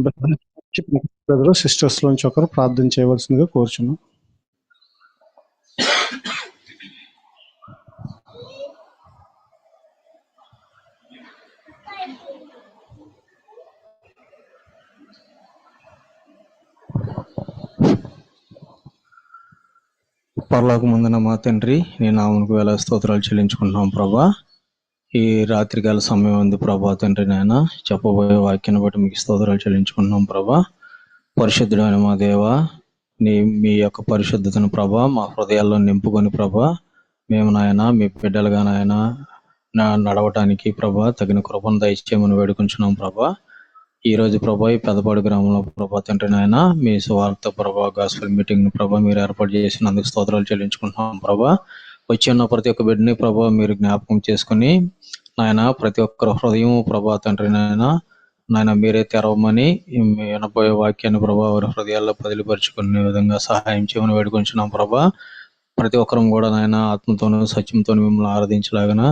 Brother sisters లోంచి ఒకరు ప్రార్థన చేయవలసిందిగా కోరుచున్నాం. పరలోకమందున మా తండ్రి, నీ నామమునకు వేల స్తోత్రాలు చెల్లించుకుంటున్నాం ప్రభా. ఈ రాత్రికాల సమయం ఉంది ప్రభా తండ్రి, నాయన చెప్పబోయే వాక్యాన్ని బట్టి మీకు స్తోత్రాలు చెల్లించుకుంటున్నాం ప్రభా. పరిశుద్ధుడైన మా దేవ, మీ యొక్క పరిశుద్ధతను ప్రభా మా హృదయాల్లో నింపుకొని ప్రభా, మేము నాయన మీ బిడ్డలుగా నాయన నడవటానికి ప్రభా తగిన కృపను దయచేయమని వేడుకుంటున్నాం ప్రభా. ఈ రోజు ప్రభా ఈ పెదపాడు గ్రామంలో ప్రభా తండ్రి నాయన మీ సువార్త ప్రభా గాస్పెల్ మీటింగ్ ప్రభా మీరు ఏర్పాటు చేసినందుకు స్తోత్రాలు చెల్లించుకుంటున్నాం ప్రభా. వచ్చి ఉన్న ప్రతి ఒక్క బిడ్డని ప్రభా మీరు జ్ఞాపకం చేసుకుని నాయన ప్రతి ఒక్కరి హృదయం ప్రభా తండ్రి నాయన మీరే తెరవమని వినబోయే వాక్యాన్ని ప్రభా వారి హృదయాల్లో బదిలిపరుచుకునే విధంగా సహాయం చేయమని వేడుకుంటున్నాం ప్రభా. ప్రతి ఒక్కరం కూడా నాయన ఆత్మతోనూ సత్యంతోనూ మిమ్మల్ని ఆరాధించలాగన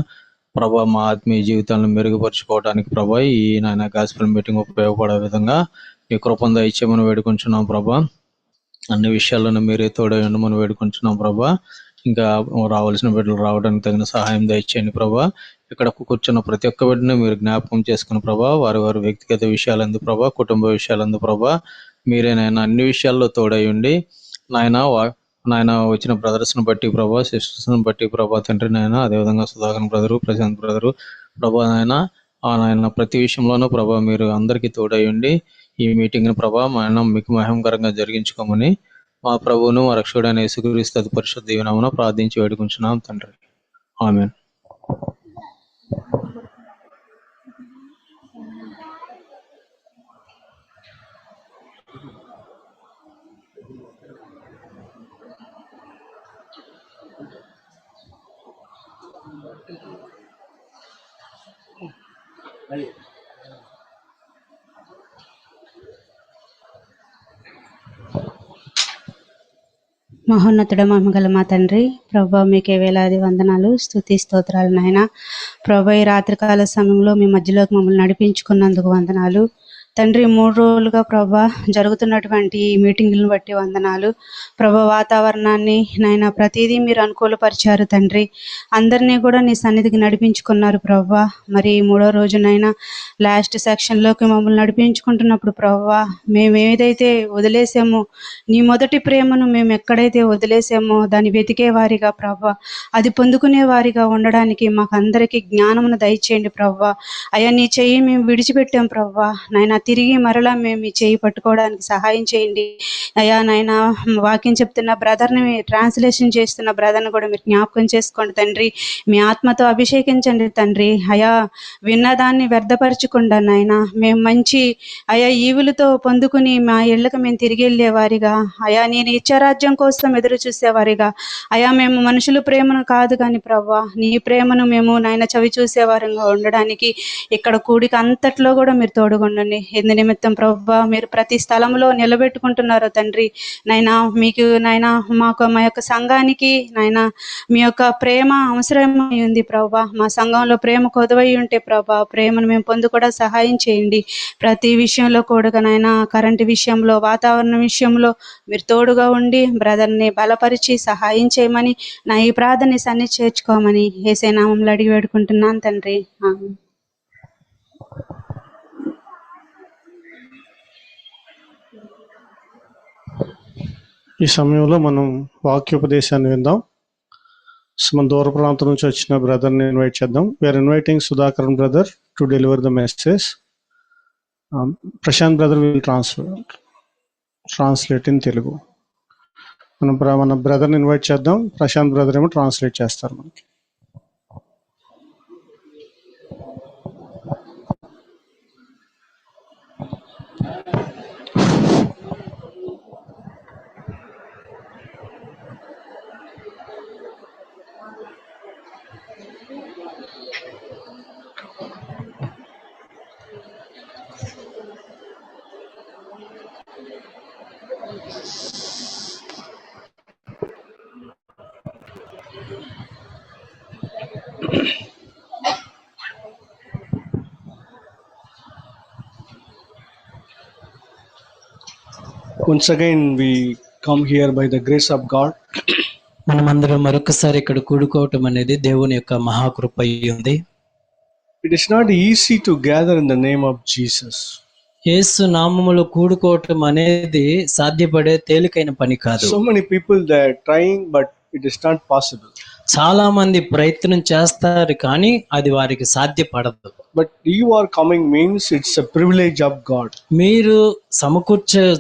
ప్రభా మా ఆత్మీయ జీవితాలను మెరుగుపరుచుకోవడానికి ప్రభా ఈ నాయన గాస్పెల్ మీటింగ్ ఉపయోగపడే విధంగా మీ కృపను దయచేయమని వేడుకుంటున్నాం ప్రభా. అన్ని విషయాలను మీరే తోడై ఉండమని వేడుకుంటున్నాం ప్రభా. ఇంకా రావాల్సిన బిడ్డలు రావడానికి తగిన సహాయం దయచేయండి ప్రభా. ఇక్కడ కూర్చున్న ప్రతి ఒక్క బిడ్డను మీరు జ్ఞాపకం చేసుకుని ప్రభా వారి వారి వ్యక్తిగత విషయాలందు ప్రభా, కుటుంబ విషయాలందు ప్రభా మీరే నాయన అన్ని విషయాల్లో తోడై ఉండి నాయన వచ్చిన బ్రదర్స్ని బట్టి ప్రభా, సిస్టర్స్ని బట్టి ప్రభా తండ్రి నాయన, అదేవిధంగా సుధాకర్ బ్రదరు, ప్రశాంత్ బ్రదరు ప్రభా నాయన ప్రతి విషయంలోనూ ప్రభా మీరు అందరికీ తోడై ఉండి ఈ మీటింగ్ ని ప్రభా మీకు మహిమకరంగా జరిగించుకోమని మా ప్రభువును మా రక్షకుడైన యేసుక్రీస్తు అతి పరిశుద్ధ నామమున ప్రార్థించి వేడుకుంటున్నాం తండ్రి. ఆమేన్. మహోన్నతుడ మహిమగల మా తండ్రి, ప్రభా మీకే వేలాది వందనాలు, స్తుతి స్తోత్రాలు నాయన. ప్రభా ఈ రాత్రికాల సమయంలో మీ మధ్యలోకి మమ్మల్ని నడిపించుకున్నందుకు వందనాలు తండ్రి. 3 రోజులుగా ప్రభా జరుగుతున్నటువంటి ఈ మీటింగులను బట్టి వందనాలు ప్రభా. వాతావరణాన్ని నాయన ప్రతిదీ మీరు అనుకూలపరిచారు తండ్రి. అందరినీ కూడా నీ సన్నిధికి నడిపించుకున్నారు ప్రభా. మరి 3వ రోజునైనా లాస్ట్ సెక్షన్లోకి మమ్మల్ని నడిపించుకుంటున్నప్పుడు ప్రభా మేము ఏదైతే వదిలేసామో, నీ మొదటి ప్రేమను మేము ఎక్కడైతే వదిలేసామో దాన్ని వెతికే వారిగా ప్రభా, అది పొందుకునే వారిగా ఉండడానికి మాకు అందరికీ జ్ఞానమును దయచేయండి ప్రభా. అయ్యా నీ చెయ్యి మేము విడిచిపెట్టాం ప్రభా, నాయన తిరిగి మరలా మేము మీ చెయ్యి పట్టుకోవడానికి సహాయం చేయండి అయ్యా. నాయన వాక్యం చెప్తున్న బ్రదర్ని, ట్రాన్స్లేషన్ చేస్తున్న బ్రదర్ని కూడా మీరు జ్ఞాపకం చేసుకోండి తండ్రి. మీ ఆత్మతో అభిషేకించండి తండ్రి. అయా విన్నదాన్ని వ్యర్థపరచకుండా నాయన మేము మంచి అయా ఈవులతో పొందుకుని మా ఇళ్ళకి మేము తిరిగి వెళ్ళేవారిగా అయా, నేను ఇచ్చరాజ్యం కోసం ఎదురు చూసేవారిగా అయా, మేము మనుషుల ప్రేమను కాదు కానీ ప్రభా నీ ప్రేమను మేము నాయన చవి చూసేవారంగా ఉండడానికి ఇక్కడ కూడిక అంతట్లో కూడా మీరు తోడుగుండండి. ఎందు నిమిత్తం ప్రభా మీరు ప్రతి స్థలంలో నిలబెట్టుకుంటున్నారో తండ్రి నాయన, మీకు నాయన మాకు మా యొక్క సంఘానికి నాయన మీ యొక్క ప్రేమ అవసరమై ఉంది ప్రభా. మా సంఘంలో ప్రేమ కొదవై ఉంటే ప్రభా ప్రేమను మేము పొందుకోవడం సహాయం చేయండి. ప్రతి విషయంలో కూడా నాయన, కరెంటు విషయంలో, వాతావరణం విషయంలో మీరు తోడుగా ఉండి బ్రదర్ని బలపరిచి సహాయం చేయమని నా ఈ ప్రార్థన సన్ని చేర్చుకోమని యేసే నామములో అడిగి వేడుకుంటున్నాను తండ్రి. ఆమేన్. ఈ సమయంలో మనం వాక్యోపదేశాన్ని విందాం. మన దూర ప్రాంతం నుంచి వచ్చిన బ్రదర్ని ఇన్వైట్ చేద్దాం. We are inviting Sudhakaran brother to deliver the message. Prashant brother will translate in Telugu. మన బ్రదర్ని ఇన్వైట్ చేద్దాం. ప్రశాంత్ బ్రదర్ ఏమో ట్రాన్స్లేట్ చేస్తారు మనకి. Once again, we come here by the grace of God. మనమందరం మరొకసారి ఇక్కడ కూడుకోవటం అనేది దేవుని యొక్క మహాకృప అయి ఉంది. It is not easy to gather in the name of Jesus. యేసు నామములో కూడుకోవటం అనేది సాధ్యపడే తేలికైన పని కాదు. So many people they are trying, but it is not possible. చాలా మంది ప్రయత్నం చేస్తారు కానీ అది వారికి సాధ్యపడదు. But you are coming means it's a privilege of God. మీరు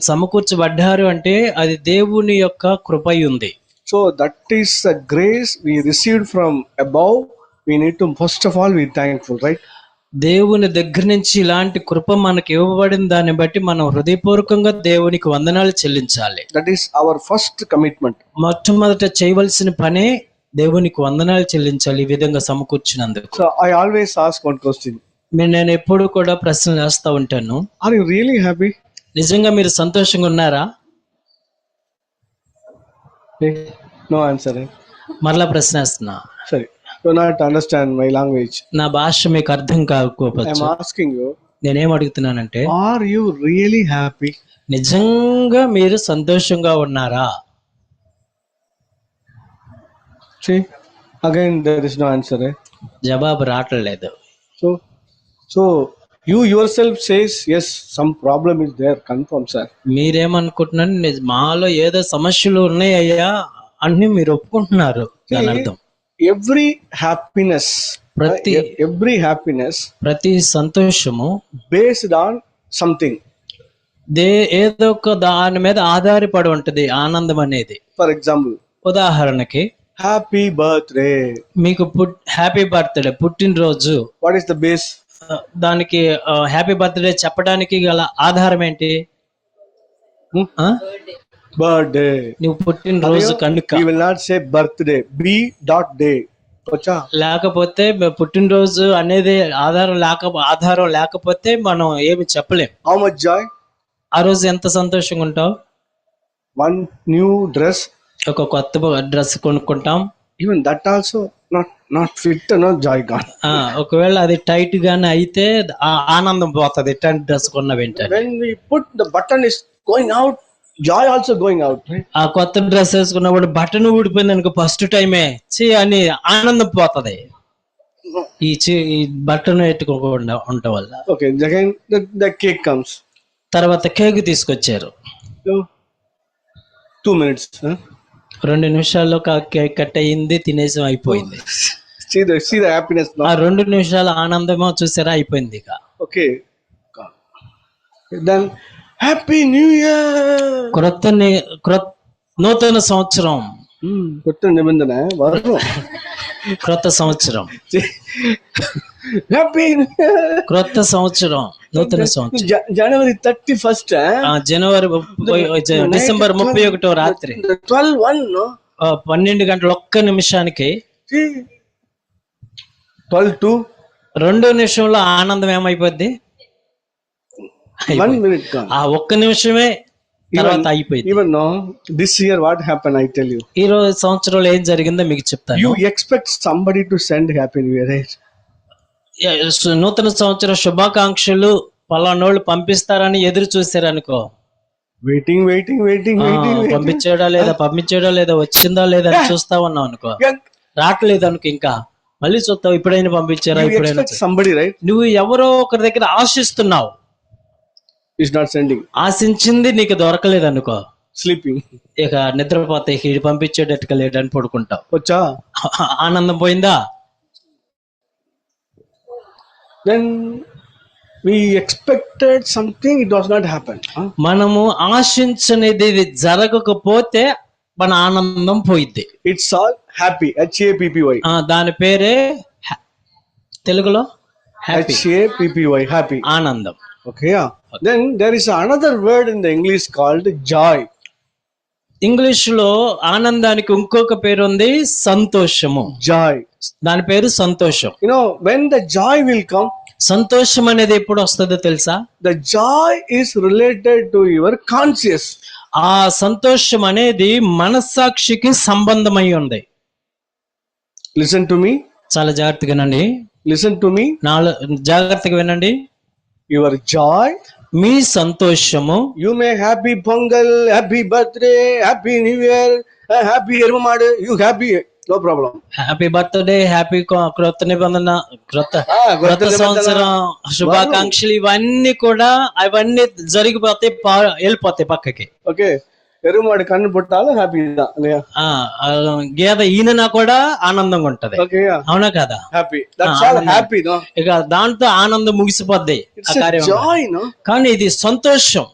సమకూర్చబడ్డారు అంటే అది దేవుని యొక్క కృప అయి ఉంది. So that is the grace we received from above. We need to first of all be thankful, right? దేవుని దగ్గర నుంచి ఇలాంటి కృప మనకి ఇవ్వబడిన దాన్ని బట్టి మనం హృదయపూర్వకంగా దేవునికి వందనాలు చెల్లించాలి. That is our first commitment. మొట్టమొదట చేయవలసిన పనే దేవునికి వందనాలు చెల్లించాలి ఈ విధంగా సమకూర్చినందుకు. So I always ask one question. నేను ఎప్పుడు కూడా ప్రశ్నలు వేస్తా ఉంటాను. Are you really happy? నిజంగా మీరు సంతోషంగా ఉన్నారా? No answer. మరలా ప్రశ్న వేస్తున్నా. Sorry, you not understand my language. నా భాష మీకు అర్థం I am కాకపోవచ్చు. asking you, నేనేం అడుగుతున్నానంటే are you really happy? నిజంగా మీరు సంతోషంగా ఉన్నారా? See, again there is no answer. జవాబు రావట్లేదు. So you yourself says yes, some problem is there. Confirm, sir. మీరేమనుకుంటున్నారు? మాలో ఏదో సమస్యలు ఉన్నాయ్యా అన్ని మీరు ఒప్పుకుంటున్నారు. దాని అర్థం Every happiness, ప్రతి ప్రతి సంతోషము based on something. ఏదో ఒక దాని మీద ఆధారపడి ఉంటది ఆనందం అనేది. For example, ఉదాహరణకి happy birthday. మీకు హ్యాపీ బర్త్డే పుట్టినరోజు. What is the base? దానికి హ్యాపీ బర్త్డే చెప్పడానికి గల ఆధారం ఏంటి? Birthday. నువ్వు పుట్టినరోజు కనుక. We will not say birthday. B.day. లేకపోతే పుట్టినరోజు అనేది ఆధారం లేకపోతే మనం ఏమి చెప్పలేం. How much joy? ఆ రోజు ఎంత సంతోషంగా ఉంటావు? One new dress. ఒక కొత్త డ్రెస్ కొనుక్కుంటాం. Even that also not fit, no joy gone. ఒకవేళ అది టైట్ గానే అయితే ఆనందం పోతుంది. టైట్ డ్రెస్ కొన్న వెంటనే. When we put the button is going out, joy also going out, right? ఆ కొత్త డ్రెస్ వేసుకున్నప్పుడు బటన్ ఊడిపోయింది అనుకో ఫస్ట్ టైమే అని ఆనందం పోతుంది. ఈ బటన్ ఎట్టుకోకుండా ఉండటం వల్ల. Okay, again the cake comes. తర్వాత కేక్ తీసుకొచ్చారు. 2 minutes. 2 నిమిషాల్లో కేక్ కట్ అయ్యింది, తినేసి అయిపోయింది. See the happiness now. ఆ 2 నిమిషాల ఆనందమో చూసారా అయిపోయింది ఇక. Okay. Then happy new year. నూతన సంవత్సరం. కొత్త నిబంధన వరం. క్రొత్త సంవత్సరం. హ్యాపీ క్రొత్త సంవత్సరం, నూతన సంవత్సరం. జనవరి 31st. డిసెంబర్ 31 రాత్రి 12 గంటల 1 నిమిషానికి 2 నిమిషంలో ఆనందం ఏమైపోద్ది? 1 minute. ఆ 1 నిమిషమే తర్వాత అయిపోయింది. Even now, this year what happened, I tell you. ఈ రోజు సంవత్సరంలో ఏం జరిగిందో మీకు చెప్తాను. You expect somebody to send happy new year, right? నూతన సంవత్సర శుభాకాంక్షలు పలానోళ్ళు పంపిస్తారని ఎదురు చూసారు అనుకో. Waiting. పంపించాడా లేదా వచ్చిందా లేదా అని చూస్తా ఉన్నావు అనుకో. రావట్లేదు అనుకో, ఇంకా మళ్ళీ చూస్తావు ఇప్పుడైనా పంపించారా, ఇప్పుడైనా. Somebody, right? నువ్వు ఎవరో ఒకరి దగ్గర ఆశిస్తున్నావు. Is not sending. ఆశించింది నీకు దొరకలేదు అనుకో. Sleeping. ఇక నిద్రపోతే ఇది పంపించేటట్టుగా లేడని పడుకుంటావు. వచ్చా ఆనందం పోయిందా? Then we expected something, it does not happen. మనము ఆశించనిది జరగకపోతే మన ఆనందం పోయిద్ది. It's all happy. HAPPY. దాని పేరే తెలుగులో HAPPY. Happy. ఆనందం. Okay, yeah. Then there is another word in the English called joy. English లో ఆనందానికి ఇంకొక పేరు ఉంది, సంతోషము. Joy. దాని పేరు సంతోషం. You know, when the joy will come, సంతోషం అనేది ఎప్పుడు వస్తుందో తెలుసా? the joy is related to your conscious. ఆ సంతోషం అనేది మనస్సాక్షికి సంబంధమై ఉంది. Listen to me. చాలా జాగ్రత్తగా వినండి. Listen to me. జాగ్రత్తగా వినండి. Your joy మీ సంతోషము You may happy Pongal, happy birthday, happy New Year, happy Erumadu. You happy, no problem. Happy birthday, happy క్రొత్త నిబంధన, క్రొత్త కొత్త నిబంధన. సంవత్సరం శుభాకాంక్షలు ఇవన్నీ కూడా అవన్నీ జరిగిపోతాయి, వెళ్ళిపోతాయి పక్కకి. Okay. Erumadu కన్ను పుట్టాలి హ్యాపీ தான் இல்லையா? గేద ఈయన కూడా ఆనందంగా ఉంటది. Okay, yeah. అవునా కదా? Happy. That's all happy, no? ఇక దాంతో ఆనందం ముగిసిపోద్ది ఆ It's a కార్యం. joy, no? కానీ ఇది సంతోషం.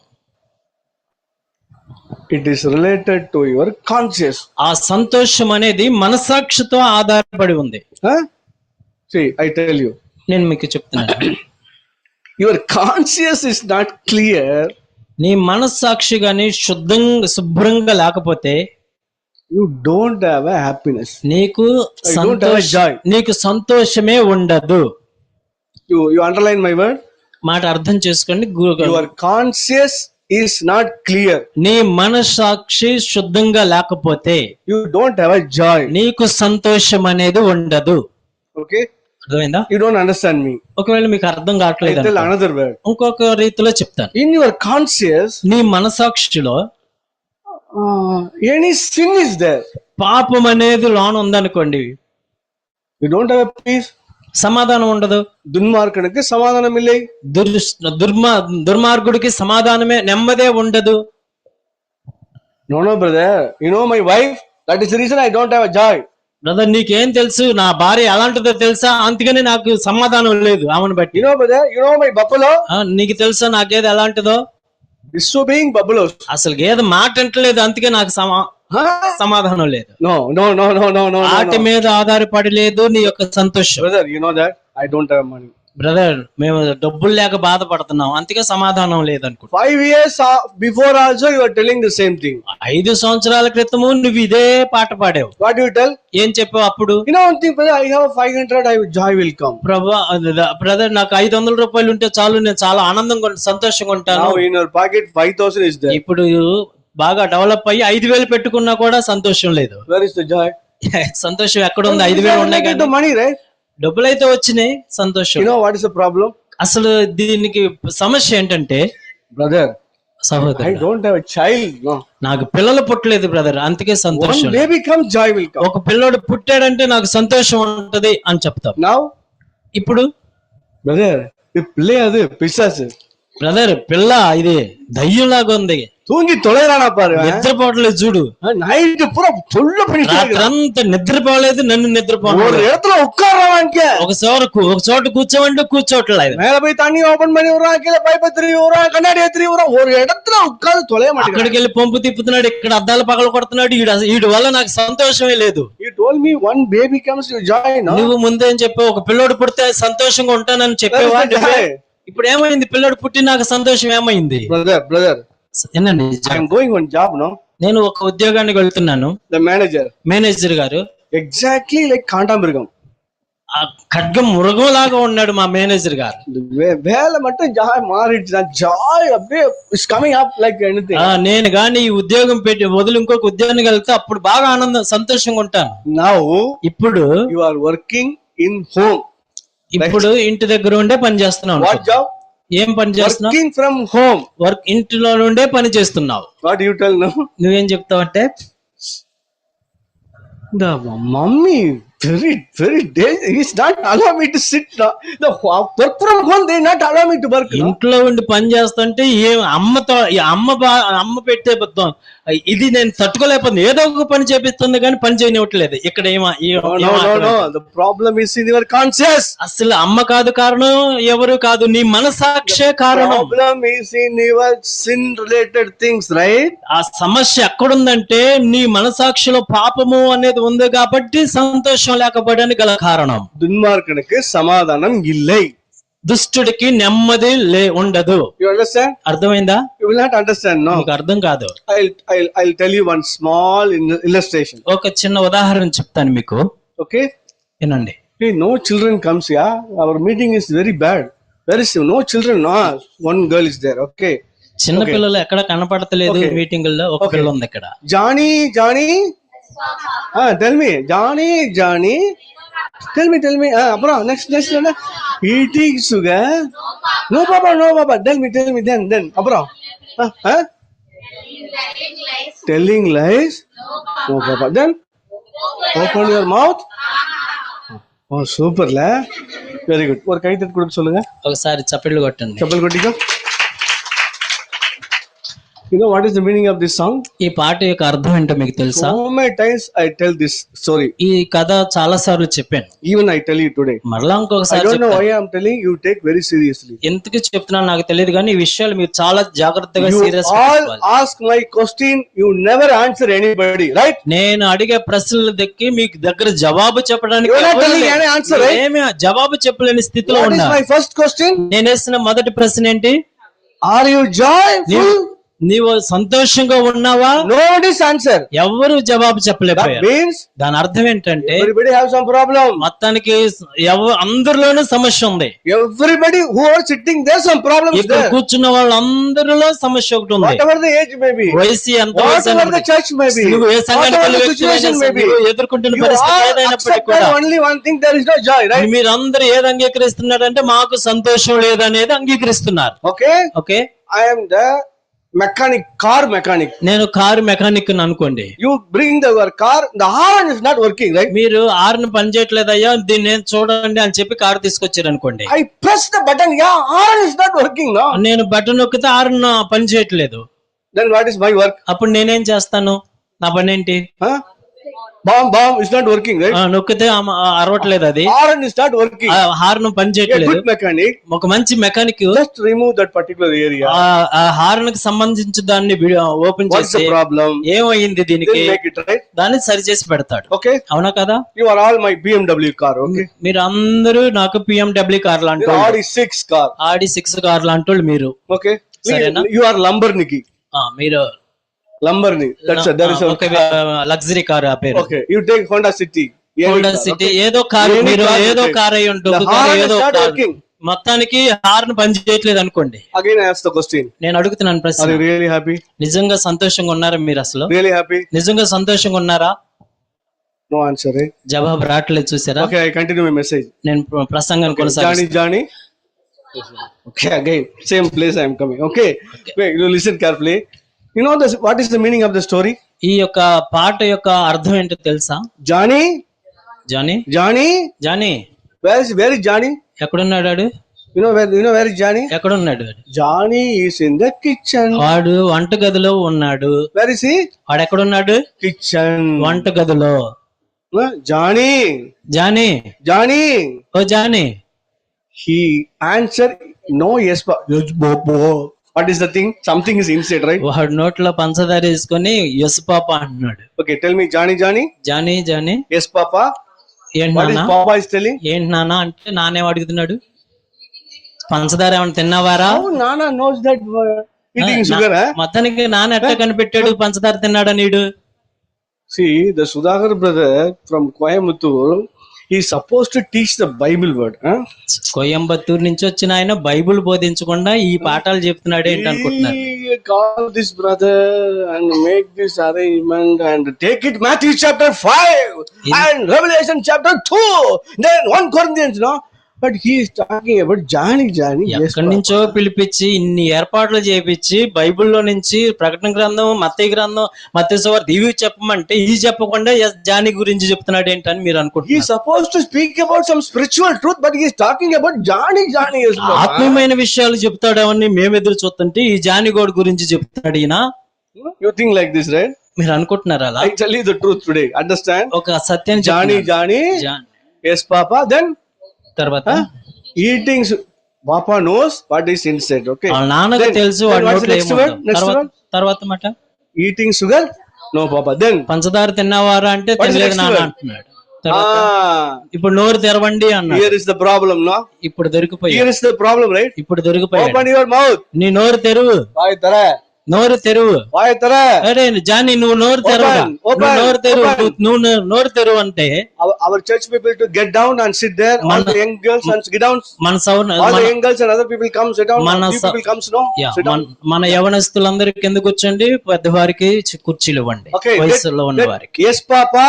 It is related to your conscious. ఆ సంతోషం అనేది మనసాక్షితో ఆధారపడి ఉంది. Huh? See, I tell you, నేను మీకు చెప్తున్నాను, your conscious is not clear. నీ మనస్సాక్షి గాని శుభ్రంగా లేకపోతే You don't have a happiness. నీకు I don't have a joy. నీకు సంతోషమే ఉండదు. You underline my word. మాట అర్థం చేసుకోండి. Your conscious is not clear. నీ మనస్సాక్షి శుద్ధంగా లేకపోతే You don't have a joy. నీకు సంతోషం అనేది ఉండదు. Okay? అర్థమైందా? You don't understand me. ఒకవేళ మీకు అర్థం I కావట్లేదు tell అనుకో, another word. ఇంకొక రీతిలో చెప్తాను. In your conscious, నీ మనసాక్షిలో any sin is there. పాపం అనేది లోన ఉందనుకోండి, You don't have a peace. సమాధానం ఉండదు. దుర్మార్గుడికి సమాధానం ఇల్లే. దుర్మార్గుడికి సమాధానమే, నెమ్మదే ఉండదు. No, brother. You know my wife. That is the reason I don't have a joy. Brother నీకేం తెలుసు, నా భార్య ఎలాంటిదో తెలుసా, అందుకని నాకు సమాధానం లేదు ఆమెను బట్టి. You know, brother. You know my buffalo. నీకు తెలుసా నా గేదె ఎలాంటిదో? Disobeying buffaloes. అసలు గేదె మాట అంటలేదు, అందుకే నాకు Huh? సమాధానం లేదు. No. వాటి మీద ఆధారపడి లేదు నీ యొక్క సంతోషం. Brother, you know that I don't have money. Brother మేము డబ్బులు లేక బాధపడుతున్నాం, అందుకే సమాధానం లేదనుకుంటా. 5 years before also you are telling the same thing. 5 సంవత్సరాల క్రితము నువ్వు ఇదే పాట పాడావు. What do you tell? ఏం చెప్పావు అప్పుడు? You know one thing, brother. I have 500. Joy will come. Brother నాకు 500 రూపాయలు ఉంటే చాలు, నేను చాలా ఆనందంగా సంతోషంగా ఉంటాను. Now in your pocket 5,000 is there. ఇప్పుడు బాగా డెవలప్ అయ్యి 5,000 పెట్టుకున్నా కూడా సంతోషం లేదు. Where is the joy? సంతోషం ఎక్కడ ఉంది? 5,000 ఉన్నాయి The కానీ money, right? డబ్బులు అయితే వచ్చినాయి, సంతోషం. You know what is the problem? అసలు దీనికి సమస్య ఏంటంటే, Brother, I సహోదరు don't have a child. No. నాకు పిల్లలు పుట్టలేదు బ్రదర్, అందుకే One సంతోషం. baby comes, joy will come. ఒక పిల్లోడు పుట్టాడంటే నాకు సంతోషం ఉంటది అని చెప్తాం. Now, ఇప్పుడు brother, you play అది పిశాసు. బ్రదర్ పిల్ల ఇది దయ్యంలాగా ఉంది, தூங்கி தொலைறானா பாரு. నిద్రపోవట్లేదు చూడు, நைட் பூரா தொல்ல பண்ணிட்டு రాత్రంతా నిద్రపోలేదు, నన్ను ஒரு నిద్రపోలేదు. இடத்துல உட்கார்றாங்க. ఒక చోట కూర్చోమంటే కూర్చోవట్లేదు. மேல போய் தண்ணி ஓபன் பண்ணி விடுறான், கீழே பைப் திருவி விடுறான், கண்ணாடி திருவி விடுறான். ஒரு இடத்துல உட்கார்ந்து தொலைய மாட்டேங்கிறான். అక్కడికి వెళ్ళి పంపు తిప్పుతున్నాడు, ఇక్కడ అద్దాలు పగల కొడుతున్నాడు. వీడి వల్ల నాకు సంతోషమే లేదు. You told me one baby comes, you joy, no? నువ్వు ముందేం చెప్పావు? ఒక పిల్లోడు పుడితే సంతోషంగా ఉంటానని చెప్పేవా? Where is the joy? ఇప్పుడు ఏమైంది? పిల్లోడు పుట్టి నాకు సంతోషం ఏమైంది? Brother, ఏనండి, I am going on job, no? నేను ఒక ఉద్యోగానికి వెళ్తున్నాను. The manager, మేనేజర్ గారు exactly like కాంటామృగం. ఆ ఖడ్గం మృగం లాగా ఉన్నాడు మా మేనేజర్ గారు. వేళ மட்டும் జాయ్ మారిடுச்சு. జాయ్ அப்படியே is coming up like anything. నేను గాని ఈ ఉద్యోగం పెట్టి వదిలి ఇంకొక ఉద్యోగానికి వెళ్తే అప్పుడు బాగా ఆనందం సంతోషంగా ఉంటాను. Now ఇప్పుడు you are working in home. ఇప్పుడు ఇంటి దగ్గర ఉండే పని చేస్తున్నావు. What job? ఏం పని చేస్తున్నావు? Working from home. వర్క్ ఇంటిలో నుండే పని చేస్తున్నావు. What do you tell now? నువ్వేం చెప్తావంటే, The mummy very dangerous. He's not allow me to sit now. The work from home, they not allow me to work. ఇంట్లో ఉండి పని చేస్తుంటే ఏం అమ్మతో అమ్మ పెట్టే బద్దం ఇది నేను తట్టుకోలేకపోతుంది. ఏదో ఒక పని చేపిస్తుంది కానీ పని చేయనివ్వట్లేదు. ఇక్కడ No. The problem is in your conscience. అసలు అమ్మ కాదు కారణం, ఎవరు కాదు, నీ మనసాక్షే కారణం. Problem is in your sin related things, right? ఆ సమస్య ఎక్కడుందంటే నీ మనసాక్షిలో పాపము అనేది ఉంది కాబట్టి సంతోషం లేకపోవడానికి గల కారణం. దుర్మార్గునికి సమాధానం ఇల్లై. దుష్టుడికి నెమ్మది ఉండదు. You understand? అర్థమైందా? You will not understand, no? నీకు అర్థం కాదు. I'll tell you one small illustration. ఒక చిన్న ఉదాహరణ చెప్తాను మీకు. Okay? వినండి. Hey, no children comes here. Our meeting is very bad. There is no children. No, one girl is there. Okay. చిన్న పిల్లలు ఎక్కడ కనపడతలేదు. Okay. మీటింగ్ లో ఒక పిల్ల ఉంది ఇక్కడ. Johnny. Tell me, Johnny. Tell me. Bro, next. Eating sugar? No, Papa. Tell me. Then. Bro. Huh? Telling lies? No, Papa. Then open your mouth. Oh, super la. Very good. Or kay tat koduk solunga. ఒకసారి చప్పట్లు కొట్టండి. Chappal kottiko. You know what is the meaning of this song? ఈ పాట యొక్క అర్థం ఏంటో మీకు తెలుసా? So many times I tell this story. ఈ కథ చాలా సార్లు చెప్పాను, Even I tell you today. మరలా I ఇంకొకసారి don't know చెప్తాను. why I'm telling you. Take very seriously. ఎందుకు చెప్తున్నాను నాకు తెలియదు, కానీ ఈ విషయాలు మీరు చాలా జాగ్రత్తగా You serious all ask my question. You never answer anybody, right? నేను అడిగే ప్రశ్నలు దక్కి మీకు దగ్గర జవాబు చెప్పడానికి You are not ఎవరు telling లేరు. any answer, right? ఏమీ జవాబు చెప్పలేని స్థితిలో What is ఉన్నా. my first question? నేను వేసిన మొదటి ప్రశ్న ఏంటి? Are you joyful? నీవు సంతోషంగా ఉన్నావా? Nobody's answer. ఎవరు జవాబు That చెప్పలేకపోయారు. means దాని అర్థం ఏంటంటే everybody have some problem. మొత్తానికి అందరిలోనూ సమస్య ఉంది. Everybody who are sitting there, some problems ఇక్కడ there. కూర్చున్న వాళ్ళందరిలో సమస్య ఒకటి ఉంది. Whatever the age may be, వయసు ఎంత వయసు whatever అయినా the ఒకటి. church may be, నువ్వు ఏ సంఘానికి whatever వెళ్ళే the వ్యక్తివైనా situation సరే, may be, నువ్వు ఎదుర్కొంటున్న you పరిస్థితి all ఏదైనప్పటికీ accept కూడా only one thing. There is no joy, right? మీరు అందరూ ఏది అంగీకరిస్తున్నారంటే మాకు సంతోషం లేదనేది అంగీకరిస్తున్నారు. Okay. Okay, I am the car mechanic. నేను కారు మెకానిక్ అనుకోండి. You bring your car, the horn is not working, right? మీరు ఆరుని పని చేయట్లేదయ్యా, దీన్ని నేను చూడండి అని చెప్పి కారు తీసుకొచ్చారు అనుకోండి. I press the button, yeah, horn is not working, no? నేను బటన్ నొక్కితే ఆరును పని చేయట్లేదు. Then what is my work? అప్పుడు నేనేం చేస్తాను? నా పని ఏంటి? Huh? Bomb is not working, right? నొక్కితే అరవట్లేదు, అది Horn is not working. Horn పని A చేయట్లేదు. good mechanic ఒక మంచి mechanic just remove that particular area. ఆ హార్న్ కి సంబంధించి దాన్ని ఓపెన్ What's చేసి the problem? ఏమైంది దీనికి, Then make it right. దాన్ని సరి చేసి పెడతాడు. Okay. అవునా కదా? You are all my BMW car, okay? మీరు అందరూ నాకు BMW కార్ లాంటి Then Audi 6 car, ఆడి 6 కార్ లాంటి వాళ్ళు మీరు. okay? Sarena? You are Lamborghini. మీరు Lamborghini. There is ఒక లగ్జరీ కార్ ఆ పేరు. okay. You take Honda City. Honda city, ఏదో కారు, Any మీరు car you ఏదో take. కార్ అయి The ఉంటుంది, horn is ఏదో not కారు. working. మొత్తానికి హార్న్ పని చేయట్లేదు అనుకోండి. Again I ask the question. నేను అడుగుతున్నాను Are ప్రశ్న, you really happy? నిజంగా సంతోషంగా ఉన్నారా మీరు? అసలు Really happy? నిజంగా సంతోషంగా ఉన్నారా? No answer, right? జవాబు రావట్లేదు, చూసారా? Okay, I continue my message. నేను ప్రసంగాన్ని కొనసాగిస్తాను. Johnny. Okay, again, same place I am coming. Okay. Wait, you listen carefully. You know this, what is the meaning of the story? ఈ యొక్క పాట యొక్క అర్థం ఏంటో తెలుసా? Johnny. Johnny Where is Johnny? ఎక్కడున్నాడు వాడు? You know where is Johnny? ఎక్కడున్నాడు వాడు? Johnny is in the kitchen. వాడు వంటగదిలో ఉన్నాడు. Where is he? వాడు ఎక్కడున్నాడు? Kitchen. వంటగదిలో. Johnny. Oh Johnny. He answered no, yes, Bobo. What is the thing? Something is inside, right? వాడు నోట్లో పంచదార వేసుకొని ఎస్ పాప అంటున్నాడు. Okay, tell me, Johnny. Johnny Yes, Papa. ఏంటి What is నాన్న? Papa is telling? ఏంటి నాన్న అంటే నానేం అడుగుతున్నాడు? పంచదార ఏమైనా తిన్నావారా? How Nana knows that eating sugar, huh? మొత్తానికి నాన్న ఎట్లా కనిపెట్టాడు పంచదార తిన్నాడా నీడు? See, the Sudhakar brother from Coimbatore, he is supposed to teach the Bible word, huh? Coimbatore నుంచి వచ్చిన ఆయన బైబుల్ బోధించకుండా ఈ పాఠాలు చెప్తున్నాడు ఏంటి అనుకుంటున్నారు? He call this brother and make this arrangement and take it Matthew chapter 5 and Revelation chapter 2, then 1 Corinthians, no? But he is talking about Johnny. Yes, ఎక్కడి నుంచో పిలిపించి ఇన్ని ఏర్పాట్లు చేపించి బైబిల్లో నుంచి ప్రకటన గ్రంథం, మత్తయి గ్రంథం, మత్తయి సువార్త ఇవి చెప్పమంటే ఈ చెప్పకుండా జానీ గురించి చెప్తున్నాడు ఏంటని మీరు he is అనుకుంటున్నారు. supposed to speak about some spiritual truth, but he is talking about Johnny. Yes, Baba. ఆత్మీయమైన విషయాలు చెప్తాడేమని మేము ఎదురు చూస్తుంటే ఈ జానీ గోడ్ గురించి చెప్తాడు ఈయన. You think like this, right? మీరు అనుకుంటున్నారా అలా? I tell you the truth today. Understand? ఒక సత్యాన్ని Johnny. చెప్తున్నాడు. Yes, Papa. Then తర్వాత eating. Papa knows what is inside. Okay. వాళ్ళ నాన్నకు Then- తెలుసు then వాడి what's the నోట్లో next ఏముందో. word? Next word? తర్వాత మాట Eating sugar? No, Papa. Then. పంచదార తిన్నావారా అంటే What is the తినలేదు next నాన్న word? అంటున్నాడు. తర్వాత Ah. ఇప్పుడు నోరు తెరవండి అన్నాడు. Here is the problem, no? ఇప్పుడు Here దొరికిపోయాడు. is the problem, right? ఇప్పుడు దొరికిపోయాడు. Open your mouth. నీ నోరు తెరువు, Why tara? నోరు తెరువు. Why tara? అరే జానీ నువ్వు నోరు తెరువురా, open, నువ్వు నోరు తెరువు, open. నువ్వు నోరు తెరువు అంటే Our church people to get down and sit there. All the young girls and get down. మన All the young girls and other people come sit down. మన Few people comes, no? Sit down. మన యవనస్తులందరూ కింద కూర్చోండి, పెద్దవారికి కుర్చీలు ఇవ్వండి, Okay. వయసులో ఉన్న వారికి. Yes, Papa.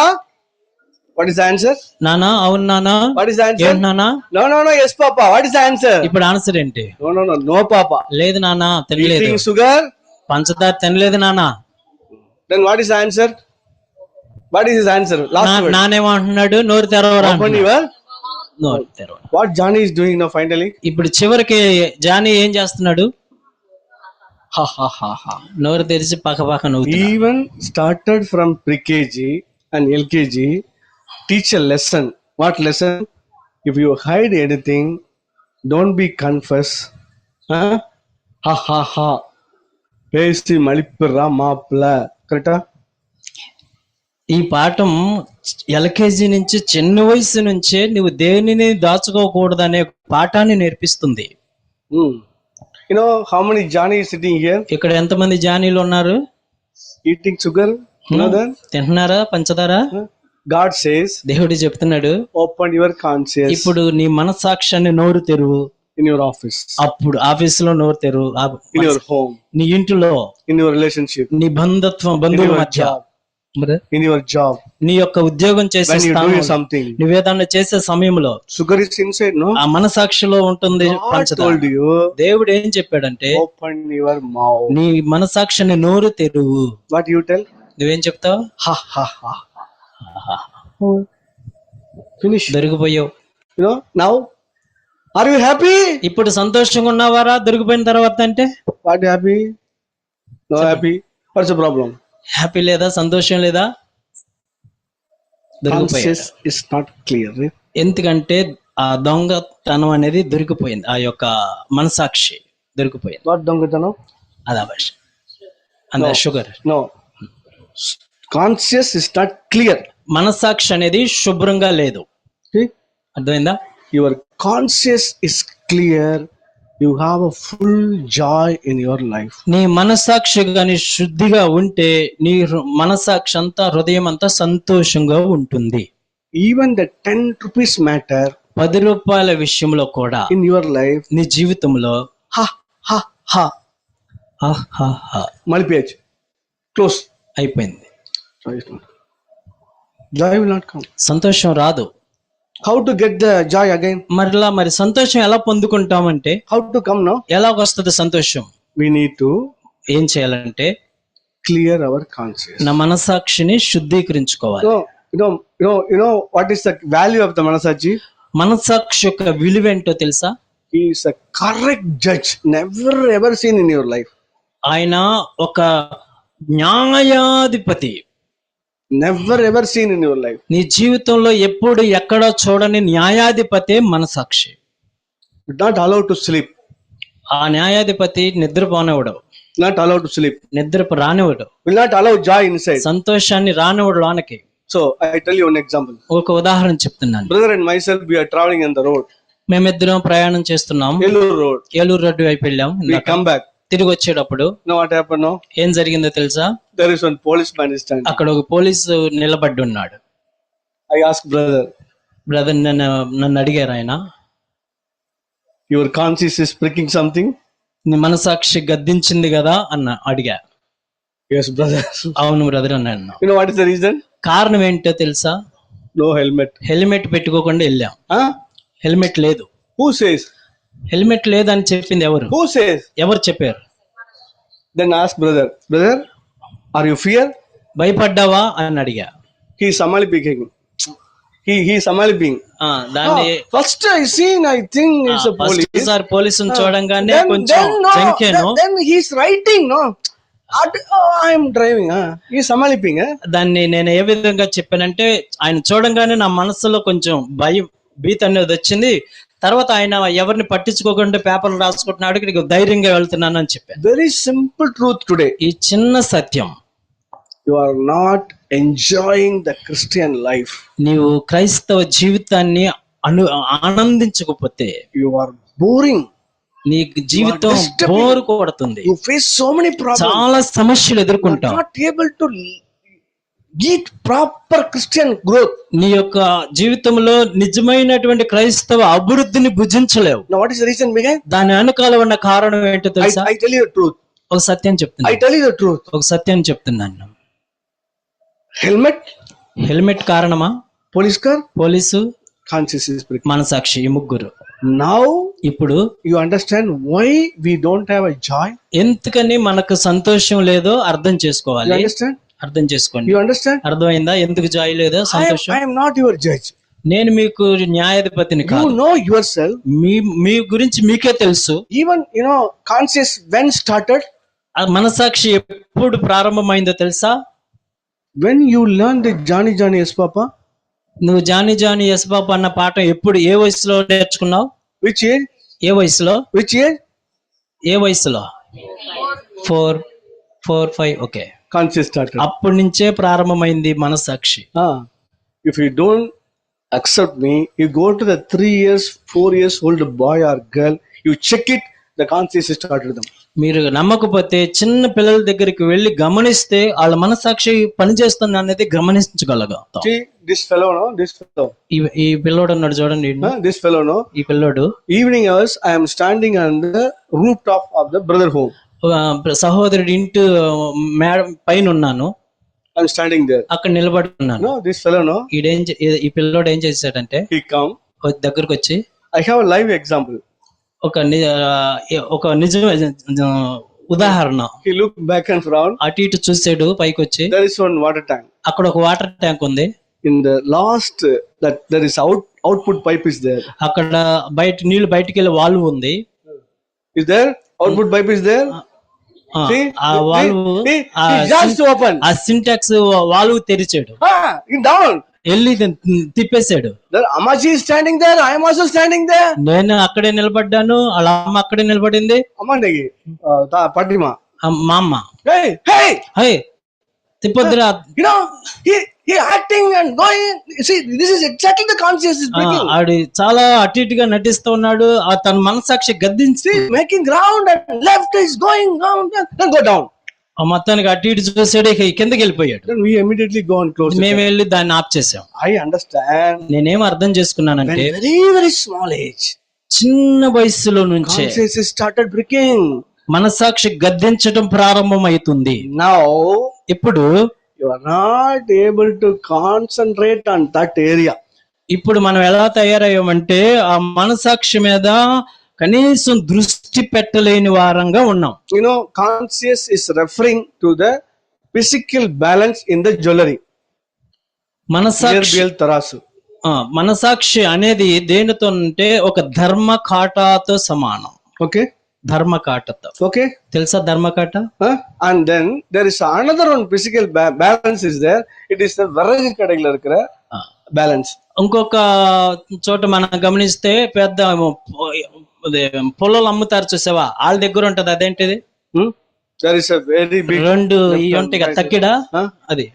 What is the answer? నానా అవును నానా What is the answer? ఏంటి నానా No, no, no. Yes, Papa. What is the answer? ఇప్పుడు ఆన్సర్ ఏంటి? No, no, no. No, Papa. లేదు నానా తినలేదు. Eating sugar. పంచదార తినలేదు నానా. Then what is the answer? What is his answer? Last word. నానేమంటున్నాడు? నోరు తెరవరా Open అంటున్నాడు. your. నోరు తెరవ. What Johnny is doing now finally? ఇప్పుడు చివరికి జానీ ఏం చేస్తున్నాడు? Ha ha ha ha. నోరు తెరిచి పక్క పక్క నవ్వుతున్నాడు. Even started from pre-KG and LKG, teach a lesson. What lesson? If you hide anything, don't be confess. Huh? Ha ha ha. Pesi malipra mapla. Correct? ఈ పాఠం LKG నుంచి చిన్న వయసు నుంచే నువ్వు దేనిని దాచుకోకూడదనే పాఠాన్ని నేర్పిస్తుంది. You know how many Johnny is sitting here ఇక్కడ ఎంతమంది జానీలు ఉన్నారు? eating sugar? You know that? తింటున్నారా పంచదార? God says, దేవుడు చెప్తున్నాడు, open your conscience ఇప్పుడు నీ మనస్సాక్షాన్ని నోరు తెరువు. in your office, అప్పుడు ఆఫీసులో నోరు తెరువు, in your home, నీ ఇంటిలో, in your relationship, నీ బంధువుల మధ్య, in your job. నీ యొక్క ఉద్యోగం చేసే When you do స్థానంలో, something, నువ్వేదన్నా చేసే సమయంలో sugar is inside, no? ఆ మనసాక్షిలో ఉంటుంది God పంచదార. told you, దేవుడు ఏం చెప్పాడంటే, open your mouth. నీ మనసాక్షిని నోరు తెరువు. What you tell? నువ్వేం చెప్తావు? Ha ha ha. Finish. దొరికిపోయావు. You know, now, are you happy? ఇప్పుడు సంతోషంగా ఉన్నవారా దొరికిపోయిన తర్వాత అంటే? What happy? No happy. What's the problem? Happy లేదా, సంతోషం లేదా? దొరికిపోయాడు. Conscience is not clear. Right? ఎందుకంటే ఆ దొంగతనం అనేది దొరికిపోయింది, ఆ యొక్క మనసాక్షి దొరికిపోయింది. What dongatano? అదా భాష అంద sugar. No. Conscience is not clear. మనసాక్షి అనేది శుభ్రంగా లేదు. See? అర్థమైందా? Your conscience is clear. You have a full joy in your life. నీ మనసాక్షి గాని శుద్ధిగా ఉంటే నీ మనసాక్షి అంతా, హృదయం అంతా సంతోషంగా ఉంటుంది. Even the 10 rupees matter 10 రూపాయల విషయంలో కూడా in your life. నీ జీవితంలో Ha ha ha. Mali page. Close. అయిపోయింది. Joy is not. Joy will not come. సంతోషం రాదు. How to get the joy again? మరి సంతోషం ఎలా పొందుకుంటామంటే, How to come now? ఎలాగొస్తుంది సంతోషం? We need to ఏం చేయాలంటే clear our conscience. నా మనసాక్షిని శుద్ధీకరించుకోవాలి. You know what is the value of the Manasachi? మనసాక్షి యొక్క విలువేంటో తెలుసా? He is a correct judge. Never ever seen in your life. ఆయన ఒక న్యాయాధిపతి. Never ever seen in your life. నీ జీవితంలో ఎప్పుడు ఎక్కడో చూడని న్యాయాధిపతే మనసాక్షి. Not allowed to sleep. ఆ న్యాయాధిపతి నిద్రపోనివ్వడు, Not allowed to sleep. నిద్రపు రానివ్వడు, Will not allow joy inside. సంతోషాన్ని రానివ్వడు లోనకి. So I tell you one example. ఒక ఉదాహరణ చెప్తున్నాను. Brother and myself, we are traveling on the road. మేమిద్దరం ప్రయాణం చేస్తున్నాం. Elur road. ఏలూరు రోడ్డు వైపు వెళ్ళాం. We come back. తిరిగి వచ్చేటప్పుడు Now what happened now? ఏం జరిగిందో తెలుసా? There is one policeman is standing. అక్కడ ఒక పోలీసు నిలబడి ఉన్నాడు. I asked brother, బ్రదర్ నన్ను అడిగారు ఆయన, your conscience is pricking something? నీ మనసాక్షి గద్దించింది కదా అన్న అడిగా. Yes, brother. అవును బ్రదర్ అన్నాను. You know what is the reason? కారణం ఏంటో తెలుసా? No helmet. హెల్మెట్ పెట్టుకోకుండా వెళ్ళాం. Huh? హెల్మెట్ లేదు. Who says? హెల్మెట్ లేదని చెప్పింది ఎవరు? Who says? ఎవరు చెప్పారు? Then ask brother, brother, are you fear? భయపడ్డావా అని అడిగా. He is Samali speaking. He is Samali being. దాన్ని First I seen, I think it's a police. ఒకసారి పోలీసుని చూడంగానే కొంచెం జంకేను. Then he is writing, no? I am driving. He is Samali being. దాన్ని నేను ఏ విధంగా చెప్పానంటే, ఆయన చూడంగానే నా మనసులో కొంచెం భీతి అనేది వచ్చింది. తర్వాత ఆయన ఎవరిని పట్టించుకోకుండా పేపర్లు రాసుకుంటున్నాడు, ఇక్కడికి ధైర్యంగా వెళ్తున్నాను అని చెప్పాను. Very simple truth today. ఈ చిన్న సత్యం, You are not enjoying the Christian life. నీవు క్రైస్తవ జీవితాన్ని ఆనందించకపోతే You are boring. నీ జీవితం బోరు కొడుతుంది. You face so many problems. చాలా సమస్యలు You are ఎదుర్కొంటావు. not able to get proper Christian growth. నీ యొక్క జీవితంలో నిజమైనటువంటి క్రైస్తవ అభివృద్ధిని భుజించలేవు. Now what is the reason behind? దాని వెనకాల ఉన్న కారణం ఏంటో తెలుసా? I tell you the truth. ఒక సత్యం చెప్తున్నా. I tell you the truth. ఒక సత్యం చెప్తున్నాను. Helmet? హెల్మెట్ కారణమా? police car, police, conscience is pricking. మనసాక్షి, ఈ ముగ్గురు. Now ఇప్పుడు you understand why we don't have a joy. ఎందుకని మనకు సంతోషం లేదో అర్థం You చేసుకోవాలి. understand? అర్థం చేసుకోండి. You understand? అర్థమైందా ఎందుకు జాయ్ లేదో, సంతోషం? I am not your judge. నేను మీకు న్యాయాధిపతిని You కాదు. know yourself. మీ గురించి మీకే తెలుసు. Even conscience when started, ఆ మనసాక్షి ఎప్పుడు ప్రారంభమైందో తెలుసా? when you learn the Johnny Yes Papa. నువ్వు జానీ జానీ ఎస్ బాబు అన్న పాఠం ఎప్పుడు, ఏ వయసులో నేర్చుకున్నావు? Which age? ఏ వయసులో? Which age? ఏ వయసులో? 4, 5. Okay, Conscience started. అప్పటి నుంచే ప్రారంభమైంది మనసాక్షి. If you don't accept me, you go to the 3 years, 4 years old boy or girl, you check it, the conscience started them. మీరు నమ్మకపోతే చిన్న పిల్లల దగ్గరికి వెళ్ళి గమనిస్తే వాళ్ళ మనసాక్షి పనిచేస్తుంది అనేది గమనించగలుగుతాం. See this fellow, no? This fellow. ఈ పిల్లోడు ఉన్నాడు చూడండి, This fellow, no? ఈ పిల్లోడు. Evening hours, I am standing on the rooftop of the brother home. సహోదరుడి ఇంటి మేడం పైన ఉన్నాను, I am standing there. అక్కడ నిలబడి ఉన్నాను. No, this fellow, no? ఈ పిల్లోడు ఏం చేశాడంటే He come. దగ్గరకు వచ్చి, I have a live example. ఒక నిజ ఉదాహరణ. He looked back and frowned. అటు ఇటు చూసాడు, పైకి వచ్చి There is one water tank. అక్కడ ఒక వాటర్ ట్యాంక్ ఉంది. In the last, that there is output pipe is there. అక్కడ నీళ్లు బయటికి వెళ్ళే వాల్వ్ ఉంది. Is there? Output pipe is there. See? ఆ వాల్వ్, He just open. ఆ సింటాక్స్ వాల్వ్ తెరిచాడు, In down. వెళ్ళి తిప్పేశాడు. There Amaji is standing there. I am also standing there. నేను అక్కడే నిలబడ్డాను, వాళ్ళ అమ్మ అక్కడే నిలబడింది. Amandagi. Patima. మా అమ్మ, Hey, hey. Hey తిప్పొద్దురా. He acting and going. See, this is exactly the conscience is breaking. ఆడు చాలా అటు ఇటుగా నటిస్తూ ఉన్నాడు. తన మనసాక్షి గద్దించి See, making ground and left is going down. Then go down. మొత్తానికి అటు ఇటు చూసాడు, ఇక కిందకి వెళ్ళిపోయాడు. Then we immediately go and close. మేము వెళ్ళి దాన్ని ఆఫ్ చేసాం. I understand. నేనేం అర్థం When చేసుకున్నానంటే, very very small age, చిన్న వయసులో నుంచే conscience is started breaking. మనసాక్షి గద్దించడం ప్రారంభమవుతుంది. Now ఇప్పుడు you are not able to concentrate on that area. ఇప్పుడు మనం ఎలా తయారయ్యామంటే ఆ మనసాక్షి మీద కనీసం దృష్టి పెట్టలేని వారంగా ఉన్నాం. Conscience is referring to the physical balance in the jewelry. మనసాక్షి Earbial tarasu. మనసాక్షి అనేది దేనితో అంటే ఒక ధర్మ కాటాతో సమానం. Okay. ధర్మ కాటతో. Okay. తెలుసా ధర్మ Kata? And then there is another one physical balance is there. It is the varagi kadagila irukra balance. ఇంకొక చోట మనం గమనిస్తే పెద్ద పొలాలు అమ్ముతారు చూసావా, వాళ్ళ దగ్గర ఉంటది. అదేంటిది? There is a very big. రెండు ఈ ఉంటాయి కదా, తక్కిడ, అది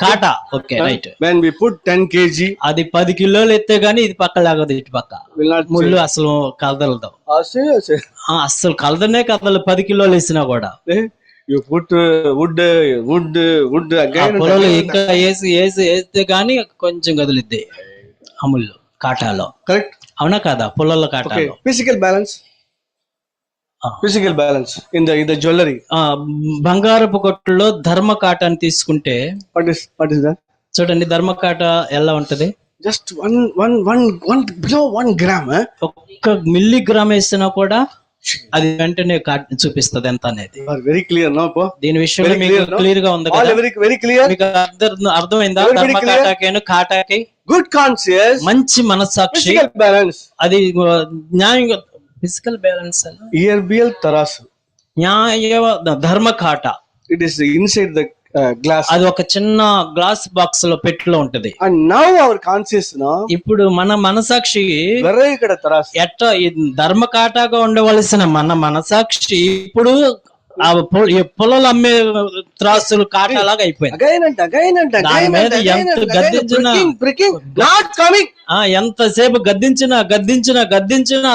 కాటా. Okay, right. When we put 10 kg, అది 10 కిలోలు ఎత్తే గానీ ఇది పక్క లాగదు, ఇటు పక్క ముళ్ళు అసలు కదలదు. అసలు కదలనే కదలు 10 కిలోలు వేసినా కూడా. You put wood again. పొలంలో ఇంకా వేస్తే గానీ కొంచెం కదిలిద్ది ఆ ముళ్ళు కాటాలో. Correct. అవునా కదా? పొలంలో కాటాలో. Physical balance. Physical balance in the jewelry. బంగారపు కొట్టులో ధర్మ కాటాన్ని తీసుకుంటే, What is that? చూడండి ధర్మ కాట ఎలా ఉంటది. Just one below 1 gram. ఒక్క మిల్లీగ్రామ్ వేసినా కూడా అది వెంటనే చూపిస్తుంది ఎంత అనేది. Very clear, no? దీని విషయంలో మీకు క్లియర్ గా ఉంది కదా? Very clear. మీకు అర్థమైందా? ధర్మ కాటాకేను కాటాకి Good conscience. మంచి మనసాక్షి, Physical balance. అది న్యాయంగా. Physical balance, Earbial tarasu. న్యాయ ధర్మ Kata. It is inside the glass. అది ఒక చిన్న గ్లాస్ బాక్స్ లో పెట్టిలో ఉంటది. And now our conscience, no? ఇప్పుడు మన మనసాక్షి Varagi kada tarasu. ఎట్లా ధర్మ కాటాగా ఉండవలసిన మన మనసాక్షి ఇప్పుడు ఆ పొలాలు అమ్మే త్రాసులు కాటాలాగా అయిపోయింది. Again and దాని మీద ఎంత గద్దించినా, not coming. ఎంతసేపు గద్దించినా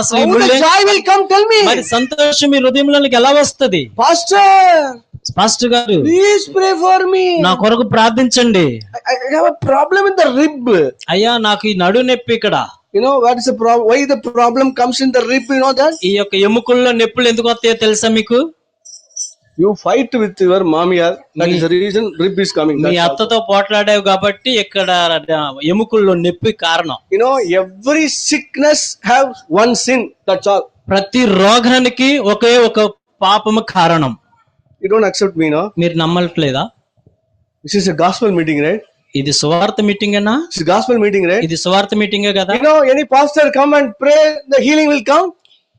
అసలు How the joy will come? Tell me. మరి సంతోషం మీ హృదయంలోనికి ఎలా వస్తది? Pastor, పాస్టర్ గారు please pray for me. నా కొరకు ప్రార్థించండి. I have a problem in the rib. అయ్యా నాకు ఈ నడు నొప్పి ఇక్కడ. What is the problem? Why the problem comes in the rib? You know that? ఈ యొక్క ఎముకల్లో నొప్పులు ఎందుకు వస్తాయో తెలుసా మీకు? You fight with your mamiya. That is the reason rib is coming. Me That's also. అత్తతో పోట్లాడావు కాబట్టి ఇక్కడ ఎముకల్లో నొప్పి కారణం. You know, every sickness have one sin. That's all. ప్రతి రోగానికి ఒకే ఒక పాపము కారణం. You don't accept me, no? మీరు నమ్మట్లేదా? This is a gospel meeting, right? ఇది సువార్త మీటింగ్ అన్నా? It's a gospel meeting, right? ఇది సువార్త మీటింగే కదా? You know, any pastor come and pray, the healing will come.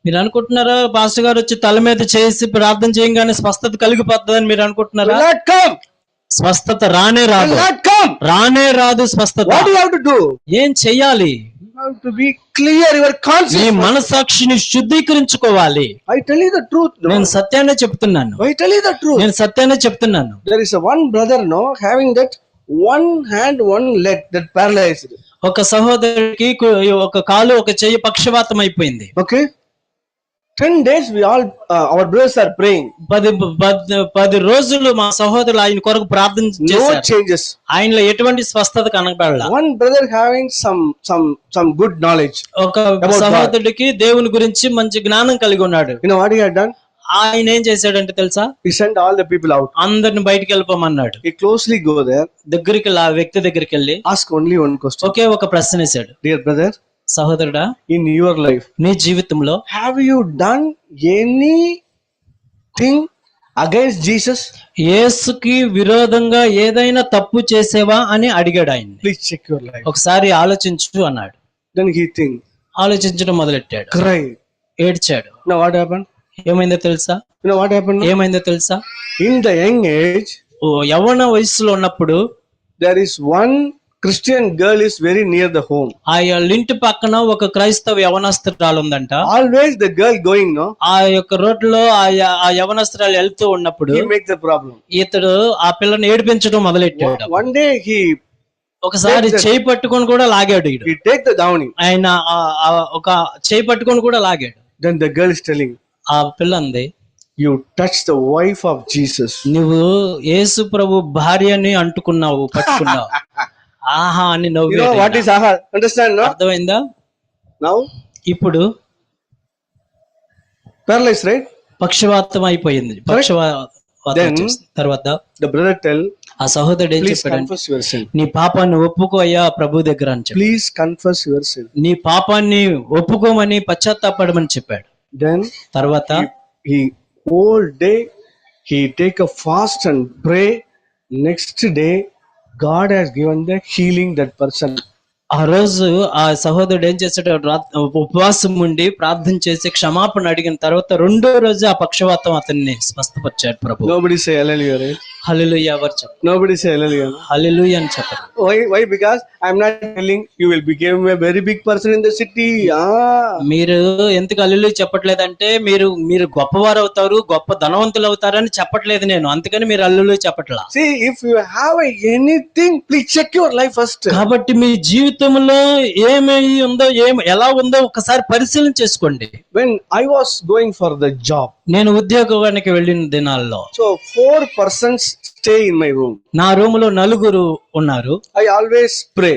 మీరు అనుకుంటున్నారా పాస్టర్ గారు వచ్చి తల మీద చేసి ప్రార్థన చేయగానే స్వస్థత కలిగిపోతుందని మీరు అనుకుంటున్నారా? Will not come. స్వస్థత రానే రాదు. Will not come. రానే రాదు స్వస్థత. What do you have to do? ఏం చెయ్యాలి? You have to be clear your నీ conscience. మనసాక్షిని శుద్ధీకరించుకోవాలి. I tell you the truth, no? నేను సత్యాన్ని చెప్తున్నాను. I tell you the truth. నేను సత్యాన్ని చెప్తున్నాను. There is a one brother, no, having that one hand, one leg, that paralyzed. ఒక సహోదరుడికి ఒక కాలు ఒక చెయ్యి పక్షవాతం అయిపోయింది. Okay. 10 days we all, our brothers are praying. 10 రోజులు మా సహోదరులు ఆయన కొరకు ప్రార్థన No చేశారు. changes. ఆయనలో ఎటువంటి స్వస్థత కనబడలా. One brother having some good knowledge. ఒక సహోదరుడికి దేవుని గురించి మంచి జ్ఞానం కలిగి ఉన్నాడు. You know what he had done? ఆయన ఏం చేశాడంటే తెలుసా? He sent all the people out. అందరిని బయటికి వెళ్ళిపోమన్నాడు. He closely go there. దగ్గరికి ఆ వ్యక్తి దగ్గరికి వెళ్ళి Ask only one question. ఒకే ఒక ప్రశ్న వేశాడు. Dear brother, సహోదరుడా, in your life, నీ జీవితంలో have you done anything against Jesus? యేసుకి విరోధంగా ఏదైనా తప్పు చేసేవా అని అడిగాడు ఆయన. Please check your life. ఒకసారి ఆలోచించు అన్నాడు. Then he think, ఆలోచించడం మొదలెట్టాడు. cry. ఏడ్చాడు. Now what happened? ఏమైందో తెలుసా? You know what happened? ఏమైందో తెలుసా? In the young age, యవ్వన వయసులో ఉన్నప్పుడు there is one Christian girl is very near the home. ఆ ఇంటి పక్కన ఒక క్రైస్తవ యవనస్తురాలు ఉందంట. Always the girl going, no? ఆ యొక్క రోడ్లో ఆ యవనస్తురాలు వెళ్తూ ఉన్నప్పుడు He make the problem. ఇతడు ఆ పిల్లని ఏడిపించడం మొదలెట్టాడు. One day ఒకసారి చేయి పట్టుకొని కూడా లాగాడు. he take the downing. ఆయన ఒక చేయి పట్టుకొని కూడా లాగాడు. Then the girl is telling, ఆ పిల్ల అంది, you touch the wife of Jesus. నువ్వు యేసు ప్రభు భార్యని అంటుకున్నావు, పట్టుకున్నావు. ఆహా అని You know నవ్వాడు. what is aha? Understand, no? అర్థమైందా? Now ఇప్పుడు paralyzed, right? పక్షవాతం అయిపోయింది. Then తర్వాత the brother tell, ఆ సహోదరుడు ఏం please చెప్పాడు? confess your sin. నీ పాపాన్ని ఒప్పుకో అయ్యా ప్రభు దగ్గర అని చెప్పాడు. Please confess your sin. నీ పాపాన్ని ఒప్పుకోమని పశ్చాత్తాపడమని చెప్పాడు. Then తర్వాత he whole day he take a fast and pray. Next day God has given the healing that person. ఆ రోజు ఆ సహోదరుడు ఏం చేశాడు? ఉపవాసం ఉండి ప్రార్థన చేసి క్షమాపణ అడిగిన తర్వాత రెండో రోజు ఆ పక్షవాతం అతన్ని స్వస్థపరిచాడు ప్రభు. Nobody say hallelujah, right? హల్లెలూయా ఎవరు చెప్పారు? Nobody say hallelujah. హల్లెలూయా అని చెప్పారు. Why? Because I'm not telling you will become a very big person in the city. మీరు ఎందుకు హల్లెలూయా చెప్పట్లేదంటే మీరు గొప్పవారు అవుతారు, గొప్ప ధనవంతులు అవుతారని చెప్పట్లేదు నేను. అందుకని మీరు హల్లెలూయా చెప్పట్లా. See, if you have anything, please check your life first. కాబట్టి మీ జీవితంలో ఏమై ఉందో ఎలా ఉందో ఒకసారి పరిశీలన చేసుకోండి. When I was going for the job, నేను ఉద్యోగానికి వెళ్ళిన దినాల్లో so 4 persons stay in my room. నా రూమ్ లో 4 ఉన్నారు. I always pray.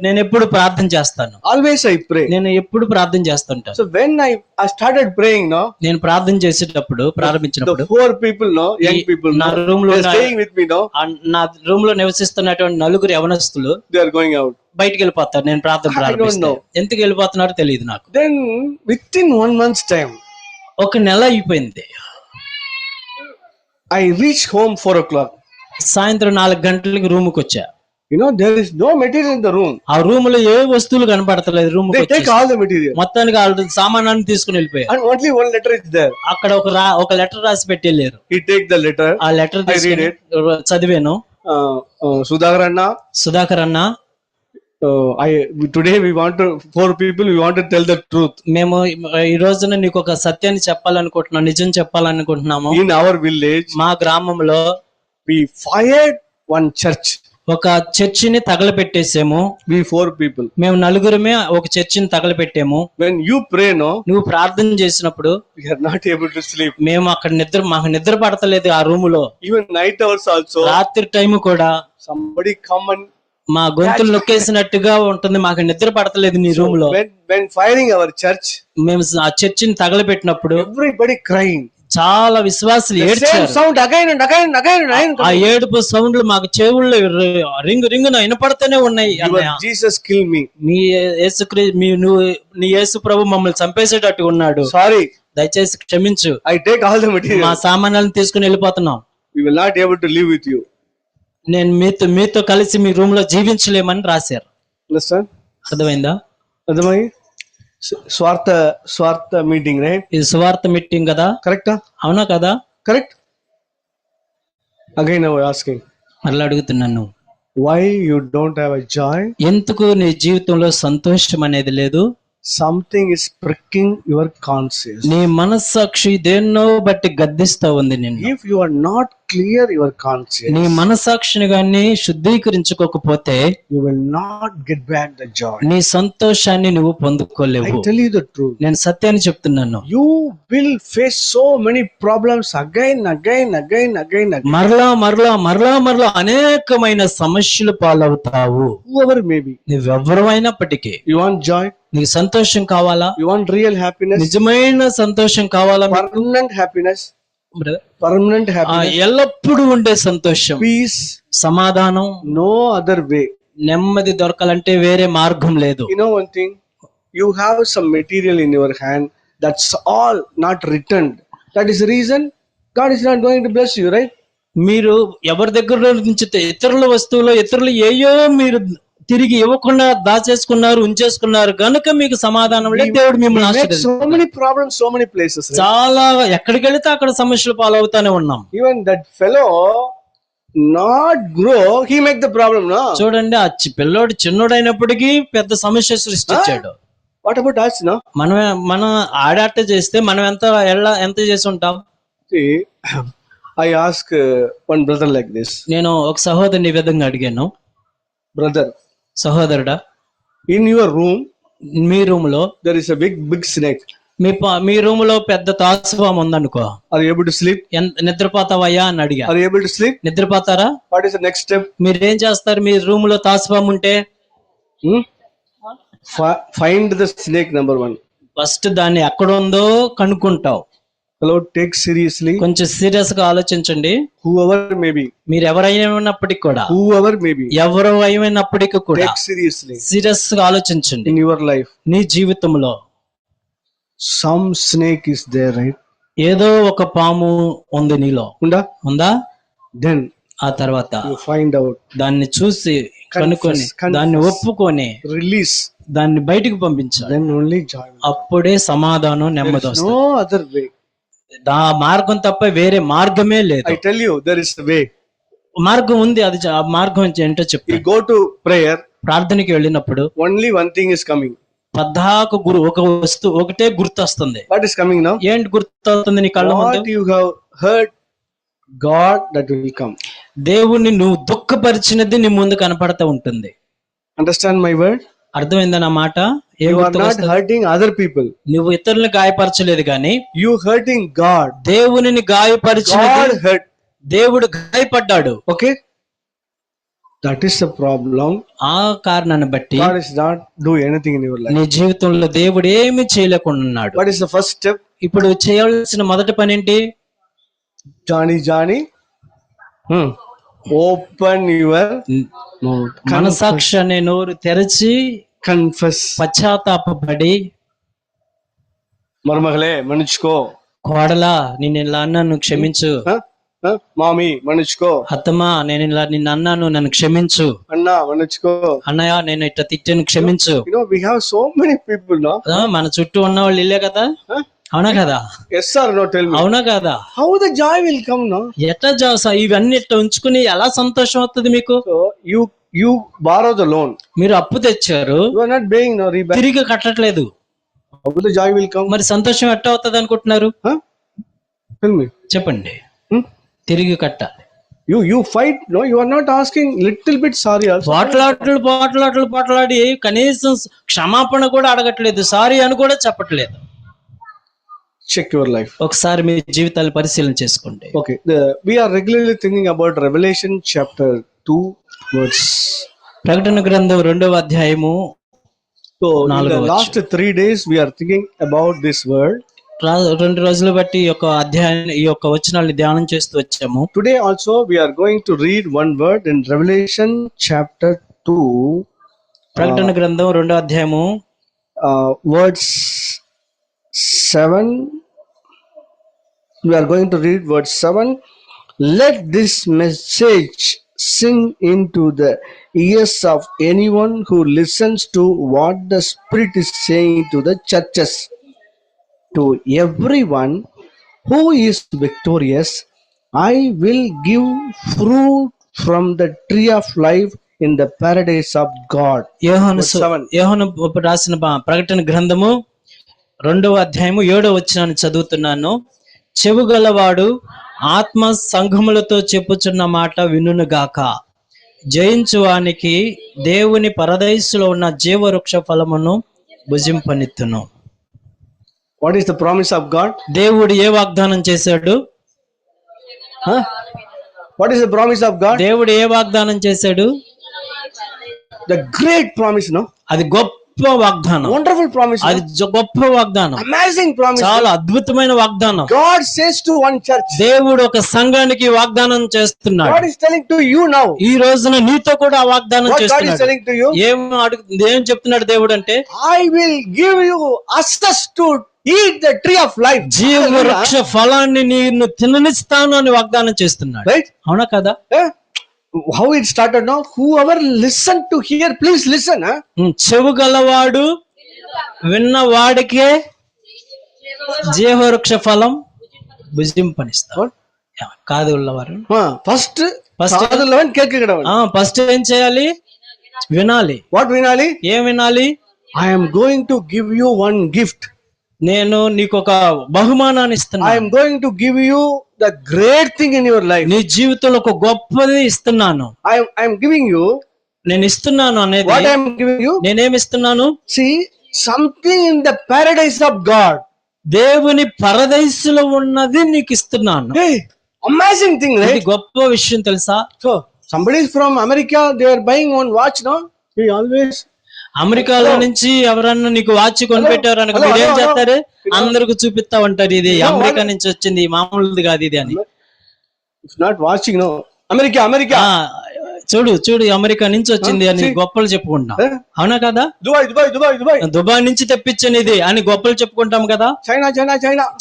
నేను ఎప్పుడు ప్రార్థన చేస్తాను. Always I pray. నేను ఎప్పుడు ప్రార్థన చేస్తుంటాను. So when I started praying, no, నేను ప్రార్థన చేసేటప్పుడు the ప్రారంభించినప్పుడు 4 people, no, young people, నా no, రూమ్ లో they're staying with me, no, నా రూమ్ లో నివసిస్తున్నటువంటి 4 యవనస్తులు they are going out. బయటికి వెళ్ళిపోతారు నేను ప్రార్థన ప్రారంభిస్తే. ఎందుకు వెళ్ళిపోతున్నారో తెలియదు నాకు. Then within 1 month's time, ఒక నెల అయిపోయింది. I reached home 4 o'clock. సాయంత్రం 4 గంటలకి రూముకి వచ్చా. You know, there is no material in the room. ఆ రూమ్ లో ఏ వస్తువులు కనపడతలేదు. Room They take all the material. మొత్తానికి వాళ్ళు సామానాన్ని తీసుకుని వెళ్ళిపోయారు. And only one letter is there. అక్కడ ఒక లెటర్ రాసి పెట్టి వెళ్ళారు. He take the letter. ఆ లెటర్ I read it. చదివాను. Sudhakar Anna, సుధాకర్ అన్న, today we want to 4 people. We want to tell the truth. మేము ఈ రోజున నీకు ఒక సత్యాన్ని చెప్పాలనుకుంటున్నాం, నిజం చెప్పాలనుకుంటున్నాము. In our village, మా గ్రామంలో we fired one church. ఒక చర్చిని తగలపెట్టేసాము. We 4 people. మేము 4 ఒక చర్చిని తగలపెట్టాము. When you pray, no, నువ్వు ప్రార్థన చేసినప్పుడు we are not able to sleep. మేము అక్కడ మాకు నిద్ర పడతలేదు ఆ రూమ్ లో. Even night hours also. రాత్రి టైం కూడా Somebody come and మా గొంతులు నొక్కేసినట్టుగా ఉంటుంది. మాకు నిద్ర పడతలేదు నీ రూమ్ లో. when firing our church, మేము ఆ చర్చిని తగలపెట్టినప్పుడు everybody crying. చాలా విశ్వాసులు The same ఏడ్చారు. sound again and again and again and again. ఆ ఏడుపు సౌండ్లు మాకు చెవుల్లో రింగున వినపడుతూనే ఉన్నాయి. Your అన్నయ్య, Jesus kill me. మీ నీ యేసు ప్రభు మమ్మల్ని చంపేసేటట్టు ఉన్నాడు, Sorry, దయచేసి క్షమించు, I take all the మా material. సామాన్యాలను తీసుకుని వెళ్ళిపోతున్నాం, We will not able to live with you. నేను మీతో కలిసి మీ రూమ్ లో జీవించలేమని రాశారు. Understand? అర్థమైందా? Adamai? Swartha meeting, right? ఇది సువార్త మీటింగ్ కదా, Correct? అవునా కదా? Correct? Again I was asking, మరలా అడుగుతున్నాను, why you don't have a joy? ఎందుకు నీ జీవితంలో సంతోషం అనేది లేదు? Something is pricking your conscience. నీ మనస్సాక్షి దేన్నో బట్టి గద్దిస్తా ఉంది నిన్ను. If you are not clear your conscience, నీ మనస్సాక్షిని గాని శుద్ధీకరించుకోకపోతే you will not get back the joy. నీ సంతోషాన్ని నువ్వు I పొందుకోలేవు. tell you the truth. నేను సత్యాన్ని చెప్తున్నాను. You will face so many problems again. మరలా అనేకమైన సమస్యలు పాలవుతావు. Whoever may be. నువ్వెవరైనప్పటికీ You want joy? నీకు సంతోషం కావాలా? You want real happiness? నిజమైన సంతోషం కావాలా? Permanent happiness? Brother, Permanent happiness? ఎల్లప్పుడూ ఉండే సంతోషం, Peace? సమాధానం, No other way. నెమ్మది దొరకాలంటే వేరే మార్గం లేదు. You know one thing? You have some material in your hand that's all not returned. That is the reason God is not going to bless you, right? మీరు ఎవరి దగ్గర నుంచి ఇతరుల వస్తువులు ఇతరులు ఏయో మీరు తిరిగి ఇవ్వకుండా దాచేసుకున్నారు, ఉంచేసుకున్నారు కనుక మీకు సమాధానం లేదు. దేవుడు మిమ్మల్ని We met ఆశీర్వదించాడు. so many problems, so many places. Right? చాలా ఎక్కడికి వెళితే అక్కడ సమస్యలు పాలవుతానే ఉన్నాం. Even that fellow not grow, he make the problem, no? చూడండి, ఆ పిల్లోడు చిన్నోడైనప్పటికీ పెద్ద సమస్య సృష్టించాడు. What about us, no? మనం ఆడాట చేస్తే మనం ఎంత చేసి ఉంటాం? See, I ask one brother like this. నేను ఒక సహోదరుని ఈ విధంగా అడిగాను, Brother, సహోదరుడా, in your room me room లో there is a big snake. Me room లో పెద్ద తాసుపాము ఉందనుకో, Are you able to sleep? నిద్రపోతావయ్యా అని అడిగా. Are you able to sleep? నిద్రపోతారా? What is the next step? మీరేం చేస్తారు? మీ రూమ్ లో తాసుపాము ఉంటే Find the snake, number one. First దాన్ని ఎక్కడ ఉందో కనుక్కుంటావు. Hello, take seriously. కొంచెం సీరియస్ గా ఆలోచించండి. Whoever may be. మీరు ఎవరైనప్పటికీ కూడా, Whoever may be. ఎవరు అయినప్పటికీ కూడా Take seriously. సీరియస్ గా ఆలోచించండి. In your life, నీ జీవితంలో some snake is there, right? ఏదో ఒక పాము ఉంది నీలో, ఉందా? Then ఆ తర్వాత you find out, దాన్ని చూసి కనుక్కొని దాన్ని ఒప్పుకొని release, దాన్ని బయటికి పంపించాలి. then only joy. అప్పుడే సమాధానం, There నెమ్మది is వస్తుంది. no other way. ఆ మార్గం తప్ప వేరే మార్గమే లేదు. I tell you, there is a way. మార్గం ఉంది, అది ఆ మార్గం ఏంటో You చెప్తాను. go to prayer, ప్రార్థనకి వెళ్ళినప్పుడు only one thing is coming. పద్దాకు ఒక వస్తువు ఒకటే గుర్తొస్తుంది. What is coming now? ఏంటి గుర్తొస్తుంది నీ కళ్ళ ముందు? What you have heard, God that will come. దేవుణ్ణి నువ్వు దుఃఖపరిచినది నీ ముందు కనపడతా ఉంటుంది. Understand my word? అర్థమైందా నా మాట? ఏం You are not గుర్తుకొస్తుంది? hurting other people. నువ్వు ఇతరులను గాయపరచలేదు గాని You hurting God. దేవునిని గాయపరిచినది, God hurt. దేవుడు గాయపడ్డాడు. Okay? That is the problem. ఆ కారణాన్ని బట్టి God is not do anything in your life. నీ జీవితంలో దేవుడు ఏమి చేయలేకుండా ఉన్నాడు. What is the first step? ఇప్పుడు చేయాల్సిన మొదటి పని ఏంటి? Johnny. Open your mouth. మనసాక్షి అనే నోరు తెరచి Confess. పశ్చాత్తాపపడి, మరుమగలే మన్నించుకో. కోడలా నేను ఇలా అన్నాను క్షమించు, మామి మన్నించుకో. అత్తమ్మా నేను ఇలా నిన్ను అన్నాను నన్ను క్షమించు, అన్నా మన్నించుకో. అన్నయ్య నేను ఇట్లా తిట్టాను క్షమించు. You know, we have so many people now. మన చుట్టూ ఉన్న వాళ్ళు ఇల్లే కదా, అవునా కదా? Yes or no? Tell me. అవునా కదా? How the joy will come now? ఎట్లా ఇవన్నీ ఇట్లా ఉంచుకుని ఎలా సంతోషం వస్తుంది మీకు? So you borrow the loan. మీరు అప్పు తెచ్చారు, You are not paying now. Rebate. తిరిగి కట్టట్లేదు, How the joy will come? మరి సంతోషం ఎట్లా అవుతుంది అనుకుంటున్నారు? Tell me. చెప్పండి. తిరిగి కట్టాలి. You fight. No, you are not asking little bit sorry also. పోట్లాడి కనీసం క్షమాపణ కూడా అడగట్లేదు, సారీ అని కూడా చెప్పట్లేదు. Check your life. ఒకసారి మీ జీవితాన్ని పరిశీలన చేసుకోండి. Okay. We are regularly thinking about Revelation chapter 2 verse. ప్రకటన గ్రంథం 2వ అధ్యాయము So in the 4వ last 3 days we are thinking about this word. 2 రోజులు బట్టి ఈ యొక్క అధ్యాయాన్ని ఈ యొక్క వచనాల్ని ధ్యానం చేస్తూ వచ్చాము. Today also we are going to read one word in Revelation chapter 2, ప్రకటన గ్రంథం 2వ అధ్యాయము verse 7. We are going to read verse 7. Let this message sink into the ears of anyone who listens to what the Spirit is saying to the churches. To everyone who is victorious, I will give fruit from the tree of life in the paradise of God. యోహాను రాసిన ప్రకటన గ్రంథము 2వ అధ్యాయము 7వ వచనాన్ని చదువుతున్నాను. చెవుగలవాడు ఆత్మ సంఘములతో చెప్పుచున్న మాట వినుగాక. జయించువానికి దేవుని పరదైసులో ఉన్న జీవవృక్ష ఫలమును భుజింపనిత్తును. What is the promise of God? దేవుడు ఏ వాగ్దానం చేశాడు? What is the promise of God? దేవుడు ఏ వాగ్దానం చేశాడు? The great promise, no? అది గొప్ప వాగ్దానం. Wonderful promise. అది గొప్ప వాగ్దానం. Amazing promise. చాలా అద్భుతమైన వాగ్దానం. God says to one church. దేవుడు ఒక సంఘానికి వాగ్దానం చేస్తున్నాడు. God is telling to you now. ఈ రోజున నీతో కూడా ఆ వాగ్దానం What God is చేస్తున్నాడు. telling to you? ఏం చెప్తున్నాడు దేవుడు అంటే, I will give you access to eat the tree of life. జీవవృక్ష ఫలాన్ని నేను తిననిస్తాను అని వాగ్దానం చేస్తున్నాడు. Right? అవునా కదా? How it started now? Whoever listen to hear, please listen. చెవు గలవాడు విన్నవాడికే జీవవృక్ష ఫలం భుజింపనిస్తాడు. కాదు ఉన్నవారు ఫస్ట్ ఫస్ట్ ఏం చేయాలి? వినాలి. వాట్ వినాలి? ఏం వినాలి? I am going to give you one gift. నేను నీకు ఒక బహుమానాన్ని ఇస్తున్నా. I am going to give you the great thing in your life. నీ జీవితంలో ఒక గొప్పది ఇస్తున్నాను. I am giving you. నేను ఇస్తున్నాను అనేది. What I am giving you? నేనేమి ఇస్తున్నాను? See, something in the paradise of God. దేవుని పరదైసులో ఉన్నది నీకు ఇస్తున్నాను. Hey, amazing thing, right? ఇది గొప్ప విషయం తెలుసా? So somebody is from America, they are buying one watch, no? We always. అమెరికాలో నుంచి ఎవరన్నా నీకు వాచ్ కొనిపెట్టారు అనుకో, మీరు ఏం చేస్తారు? అందరికి చూపిస్తా ఉంటారు, ఇది అమెరికా నుంచి వచ్చింది, మామూలుది కాదు ఇది అని. It's not watching, no. America. చూడు అమెరికా నుంచి వచ్చింది అని గొప్పలు చెప్పుకుంటాం. అవునా కదా? దుబాయ్ నుంచి తెప్పించని ఇది అని గొప్పలు చెప్పుకుంటాం కదా.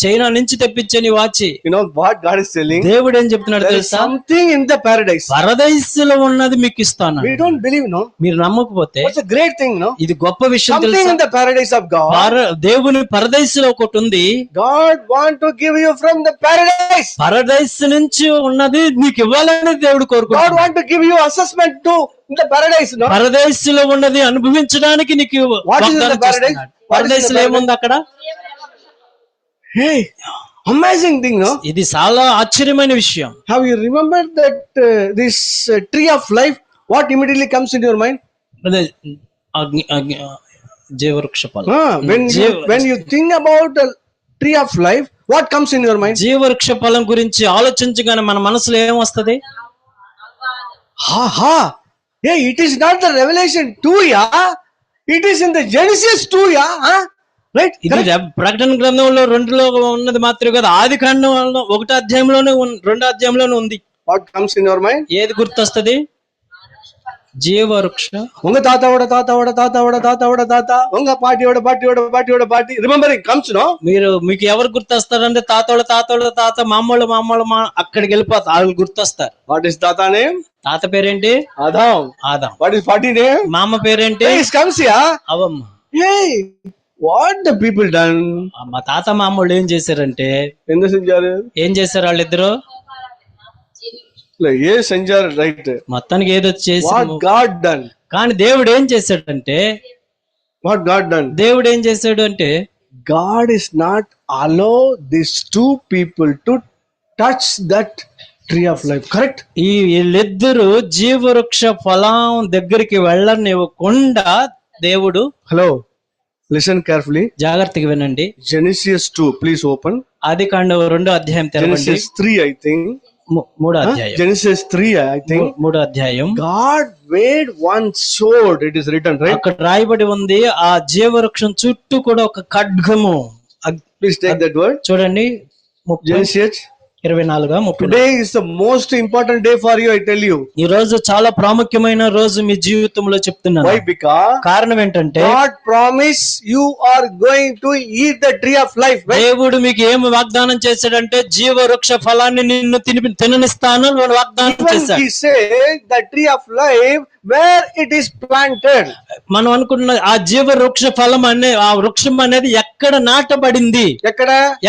చైనా నుంచి తెప్పించని watch. You know what God is telling? దేవుడు ఏం చెప్తున్నాడు తెలుసా? Something in the paradise. పరదైసులో ఉన్నది మీకు ఇస్తాను. We don't believe, no? మీరు నమ్మకపోతే it's a great thing, no? ఇది గొప్ప విషయం తెలుసా? Something in the paradise of God. దేవుని పరదైసులో ఒకటి ఉంది. God want to give you from the paradise. పరదైసు నుంచి ఉన్నది నీకు ఇవ్వాలని దేవుడు కోరుకుంటున్నాడు. God want to give you assessment to the paradise, no? పరదైసులో ఉన్నది అనుభవించడానికి నీకు వాగ్దానం చేస్తున్నాడు. పరదైసులో ఏముంది అక్కడ? Hey, amazing thing, no? ఇది చాలా ఆశ్చర్యమైన విషయం. Have you remembered that this tree of life? What immediately comes into your mind? జీవవృక్ష ఫలం. When you think about the tree of life, what comes in your mind? జీవవృక్ష ఫలం గురించి ఆలోచించగానే మన మనసులో ఏం వస్తది? Hey, it is not the Revelation 2, yeah. It is in the Genesis 2, yeah. Right? ఇది ప్రకటన గ్రంథంలో 2లో ఉన్నది మాత్రమే కదా, ఆది కాండంలో 1వ అధ్యాయంలోనే 2వ అధ్యాయంలోనే ఉంది. What comes in your mind? ఏది గుర్తొస్తది? జీవవృక్ష. ఉంగ తాతవడ ఉంగ పాటి రిమెంబరింగ్ కమ్స్, నో? మీకు ఎవరు గుర్తొస్తారంటే తాత మామూలు అక్కడికి వెళ్ళిపోతారు, వాళ్ళు గుర్తొస్తారు. వాట్ ఇస్ తాత నేమ్? తాత పేరేంటి? ఆదాం. వాట్ ఇస్ పాటి నేమ్? మామ పేరేంటి? అవమ్మ. What the people done? మా తాత మామూలు ఏం చేశారంటే, ఏం చేశారు వాళ్ళిద్దరు? ఏ సెంజారు, రైట్. మొత్తానికి ఏదో చేసి. God done. కానీ దేవుడు ఏం చేశాడంటే, వాట్ గాడ్ డన్? దేవుడు ఏం చేశాడు అంటే, God is not allow this two people to touch that tree of life. Correct. ఈ వీళ్ళిద్దరు జీవవృక్ష ఫలం దగ్గరికి వెళ్ళనివ్వకుండా దేవుడు. హలో, లిసన్ కేర్ఫుల్లీ, జాగ్రత్తగా వినండి. Genesis 2, please open. ఆదికాండం 2వ అధ్యాయం తెరవండి. Genesis 3, I think. 3వ అధ్యాయం. Genesis 3, I think. 3వ అధ్యాయం. God made one sword. It is written, right? అక్కడ రాయబడి ఉంది, ఆ జీవవృక్షం చుట్టూ కూడా ఒక ఖడ్గము, Please take that word. చూడండి Genesis. 24:30. Today is the most important day for you, I tell you. ఈ రోజు చాలా ప్రాముఖ్యమైన రోజు మీ జీవితంలో చెప్తున్నాను. Why? Because కారణం ఏంటంటే God promised you are going to eat the tree of life. Right? దేవుడు మీకు ఏమి వాగ్దానం చేశాడంటే జీవ వృక్ష ఫలాన్ని నిన్ను తిననిస్తాను అని వాగ్దానం Even చేశాడు. he said the tree of life where it is planted. మనం అనుకున్న ఆ జీవ వృక్ష ఫలం అనే ఆ వృక్షం అనేది ఎక్కడ నాటబడింది?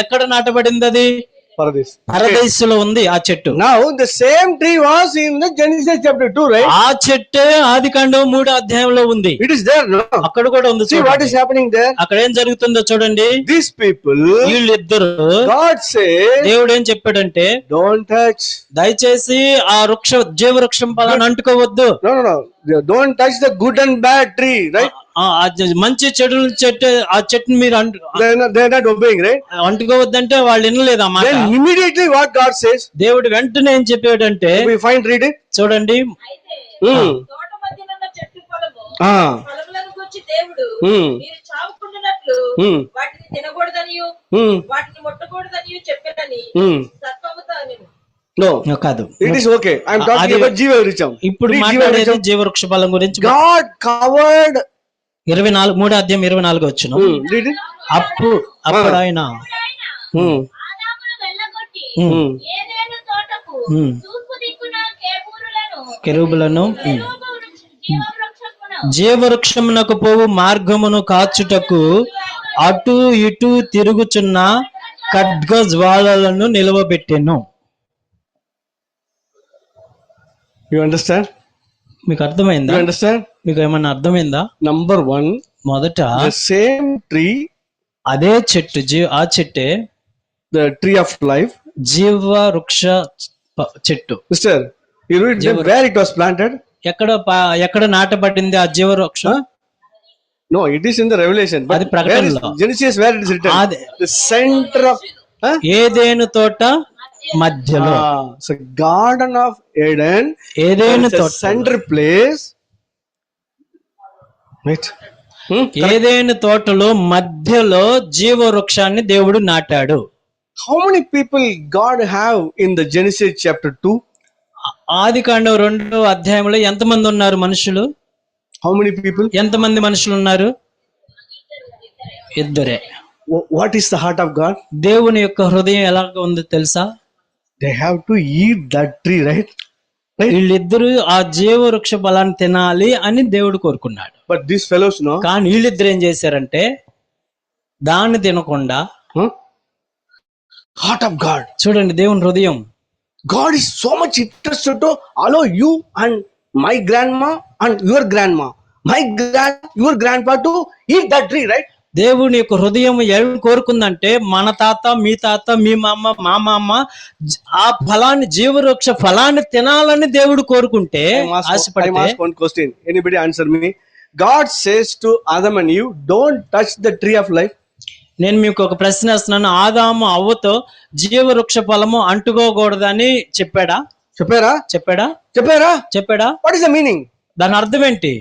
ఎక్కడ నాటబడింది? అది Paradise. పరదేశంలో ఉంది ఆ చెట్టు. Now the same tree was in the Genesis chapter 2, right? ఆ చెట్టే ఆదికాండం 3వ అధ్యాయంలో ఉంది. It is there, no? అక్కడ కూడా ఉంది. See what is happening there? అక్కడ ఏం జరుగుతుందో చూడండి. These people, వీళ్ళిద్దరు God said, దేవుడు ఏం చెప్పాడంటే don't touch. దయచేసి ఆ జీవ వృక్షం ఫలాన్ని అంటుకోవద్దు. No. Don't touch the good and bad tree, right? మంచి చెడుల చెట్టు ఆ చెట్టుని మీరు They're not obeying, right? అంటుకోవద్దంటే వాళ్ళు వినలేదు ఆ మాట. Then immediately what God says? దేవుడు వెంటనే ఏం చెప్పాడంటే We find, read it. చూడండి. తోట మధ్యనున్న చెట్టు ఫలములను గూర్చి దేవుడు మీరు చావకుండానట్లు వాటిని తినకూడదనియు వాటిని ముట్టకూడదనియు చెప్పానని సత్వముతో నేను. No, కాదు. it is okay. I'm talking about జీవ వృక్షం. ఇప్పుడు మాట్లాడేది జీవ వృక్ష ఫలం గురించి. God covered 3వ అధ్యాయం 24 వచ్చును. read it. అప్పుడు ఆయన ఆదామును వెళ్ళగొట్టి ఏదెను తోటకు తూర్పు దిక్కున కెరూబులను జీవవృక్షమునకు పోవు మార్గమును కాచుటకు అటు ఇటు తిరుగుచున్న ఖడ్గ జ్వాలలను నిలవబెట్టెను. You understand? మీకు అర్థమైందా? You understand? మీకు ఏమన్నా అర్థమైందా? Number 1, మొదట the same tree, అదే చెట్టు ఆ చెట్టే the tree of life, జీవ వృక్ష చెట్టు. Mister, you read where it was planted? ఎక్కడ నాటబడింది ఆ జీవ వృక్షం? No, it is in the Revelation. But అది ప్రకటనలో. Genesis where it is written? The center of ఏదెను తోట మధ్యలో. So Garden of Eden, ఏదెను తోట center place. Right? ఏదెను తోటలో మధ్యలో జీవ వృక్షాన్ని దేవుడు నాటాడు. How many people God have in the Genesis chapter 2? ఆదికాండం 2వ అధ్యాయంలో ఎంతమంది ఉన్నారు మనుషులు? How many people? ఎంతమంది మనుషులు ఉన్నారు? ఇద్దరే. What is the heart of God? దేవుని యొక్క హృదయం ఎలాగ ఉందో తెలుసా? They have to eat that tree, right? వీళ్ళిద్దరు ఆ జీవ వృక్ష ఫలాన్ని తినాలి అని దేవుడు కోరుకున్నాడు. But these fellows, no. కానీ వీళ్ళిద్దరు ఏం చేశారంటే దాన్ని తినకుండా heart of God. చూడండి దేవుని హృదయం. God is so much interested to allow you and my grandma and your grandma, your grandpa to eat that tree, right? దేవుని యొక్క హృదయం ఏం కోరుకుందంటే మన తాత, మీ తాత, మీ మామ, మా మామ ఆ ఫలాన్ని జీవవృక్ష ఫలాన్ని తినాలని దేవుడు కోరుకుంటే I ask one question. Anybody answer me? God says to Adam and Eve, don't touch the tree of life. నేను మీకు ఒక ప్రశ్న వేస్తున్నాను. ఆదాము అవ్వతో జీవవృక్ష ఫలము అంటుకోకూడదని చెప్పాడా? What is the meaning? దాని అర్థం ఏంటి?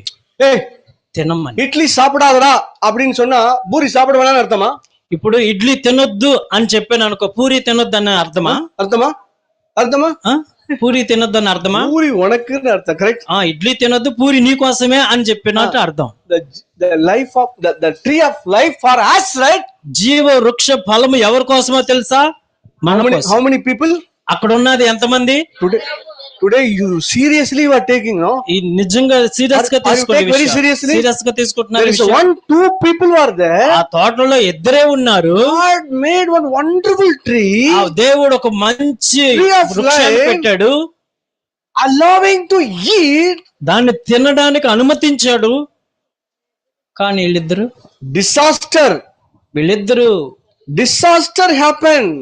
తినమ్మని. ఇడ్లీ సాపడాదరా அப்படின்னு சொன்னா పూరి సాపడవని అర్థమా? ఇప్పుడు ఇడ్లీ తినొద్దు అని చెప్పాను అనుకో, పూరి తినొద్దు అని అర్థమా? పూరి తినొద్దు అని అర్థమా? పూరి ఉనకు అర్థం. కరెక్ట్. ఇడ్లీ తినొద్దు, పూరి నీ కోసమే అని చెప్పినట్టు అర్థం. The life of the tree of life for us, right? జీవ వృక్ష ఫలము ఎవరి కోసమో తెలుసా? How many people? అక్కడ ఉన్నది ఎంతమంది? Today you seriously are taking, no? నిజంగా సీరియస్ గా తీసుకుంటున్నారు. Very seriously? సీరియస్ గా తీసుకుంటున్నారు. There is 1-2 people are there. ఆ తోటలో ఇద్దరే ఉన్నారు. God made one wonderful tree. దేవుడు ఒక మంచి వృక్షాన్ని పెట్టాడు, allowing to eat. దాన్ని తినడానికి అనుమతించాడు. కానీ వీళ్ళిద్దరు disaster happened.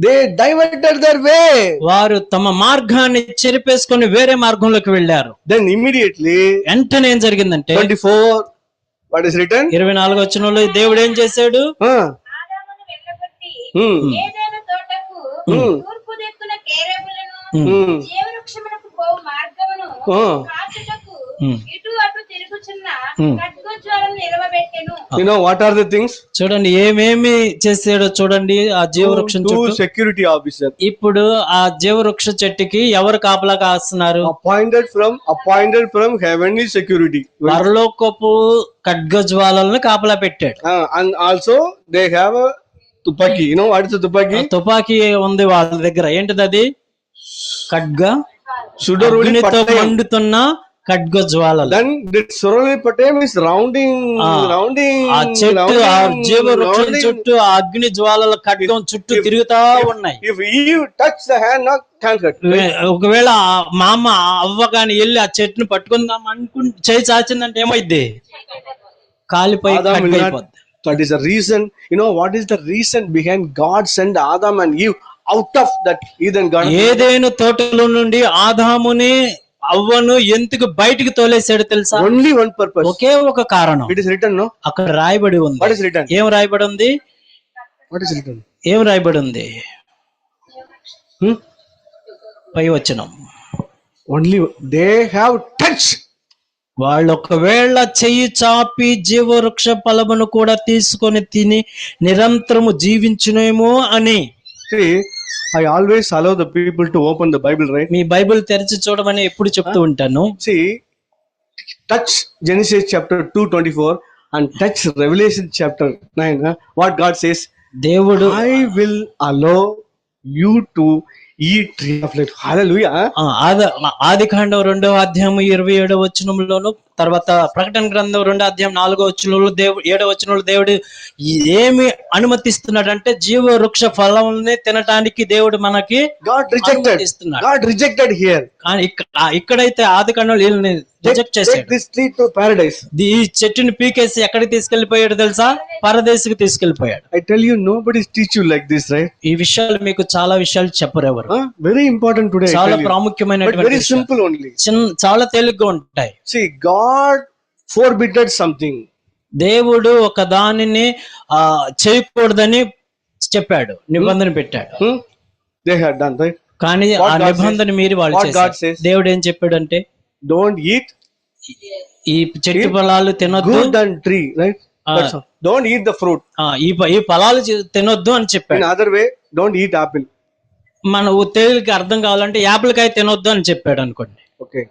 They diverted their way. వారు తమ మార్గాన్ని చెరిపేసుకొని వేరే మార్గంలోకి వెళ్ళారు. Then immediately వెంటనే ఏం జరిగిందంటే 24 what is written? 24 వచనంలో దేవుడు ఏం చేశాడు? ఆదామును వెళ్ళగొట్టి ఏదెను తోటకు తూర్పు దిక్కున కెరూబులను జీవవృక్షమునకు పోవు మార్గమును కాచుటకు ఇటు అటు తిరుగుచున్న ఖడ్గ అగ్నిజ్వాలను నిలవబెట్టెను. You know what are the things? చూడండి ఏమేమి చేసాడో చూడండి ఆ జీవవృక్షం Two చుట్టూ. security officers ఇప్పుడు ఆ జీవవృక్ష చెట్టుకి ఎవరు కాపలా కాస్తున్నారు? appointed from heavenly security. పరలోకపు ఖడ్గజ్వాలలను కాపలా పెట్టాడు. And also they have a tupaki. You know what is a tupaki? తుపాకీ ఉంది వాళ్ళ దగ్గర. ఏంటిది అది? ఖడ్గ, Sudharuli అగ్నితో Patayam. మండుతున్న ఖడ్గజ్వాలలు. Then the Sudharuli Patayam is rounding. ఆ చెట్టు ఆ జీవవృక్షం చుట్టూ ఆ అగ్ని జ్వాలల ఖడ్గం చుట్టూ తిరుగుతా ఉన్నాయి. If Eve touch the hand, not can't cut. ఒకవేళ మా అమ్మ అవ్వ గాని వెళ్ళి ఆ చెట్టును పట్టుకుందాం చేయి చాచిందంటే ఏమైద్ది? కాలిపోయి Adam will not- ఖడ్గైపోద్ది. That is the reason. You know what is the reason behind God sent Adam and Eve out of that Eden garden? ఏదైనా తోటలో నుండి ఆదాముని అవ్వను ఎందుకు బయటికి తోలేసాడు తెలుసా? Only one purpose. ఒకే ఒక కారణం. It is written, no? అక్కడ రాయబడి ఉంది. What is written? ఏం రాయబడి ఉంది? What is written? ఏం రాయబడి ఉంది? పై వచనం. Only they have touched. వాళ్ళు ఒకవేళ చెయ్యి చాపి జీవవృక్ష ఫలమును కూడా తీసుకొని తిని నిరంతరము జీవించునేమో అని. See, I always allow the people to open the Bible, right? Me Bible తెరిచి చూడమని ఎప్పుడు చెప్తూ ఉంటాను. See, touch Genesis chapter 2:24 and touch Revelation chapter 9. What God says, దేవుడు I will allow you to eat tree of life. Hallelujah. ఆది కాండం 2వ అధ్యాయం 27వ వచనంలోను, తర్వాత ప్రకటన గ్రంథం 2వ అధ్యాయం 4వ వచనంలో 7వ వచనంలో దేవుడు ఏమి అనుమతిస్తున్నాడంటే జీవవృక్ష ఫలములనే తినటానికి దేవుడు మనకి God rejected. ఇస్తున్నాడు. God rejected here. కానీ ఇక్కడైతే ఆది కాండంలో వీళ్ళని రిజెక్ట్ Take చేశాడు. this tree to paradise. ఈ చెట్టుని పీకేసి ఎక్కడికి తీసుకెళ్లిపోయాడు తెలుసా? పరదేశికి తీసుకెళ్లిపోయాడు. I tell you, nobody teach you like this, right? ఈ విషయాలు మీకు చాలా విషయాలు చెప్పరు ఎవరు. Very important today. I చాలా tell you. But ప్రాముఖ్యమైనటువంటి very విషయాలు. simple only. చాలా తేలిగ్గా ఉంటాయి. See, God forbidden something. దేవుడు ఒక దానిని చేయకూడదని చెప్పాడు, నిబంధన పెట్టాడు. They had done, right? కానీ What ఆ God నిబంధన says? మీరి వాళ్ళు What God చేశారు. says? దేవుడు ఏం చెప్పాడంటే Don't eat ఈ చెట్టు ఫలాలు తినొద్దు, good and tree, right? That's all. Don't eat the fruit. ఈ ఫలాలు తినొద్దు అని In చెప్పాడు. other way, don't eat apple. మన తెలుగుకి అర్థం కావాలంటే యాపిల్కాయ తినొద్దు అని చెప్పాడు అనుకోండి. Okay.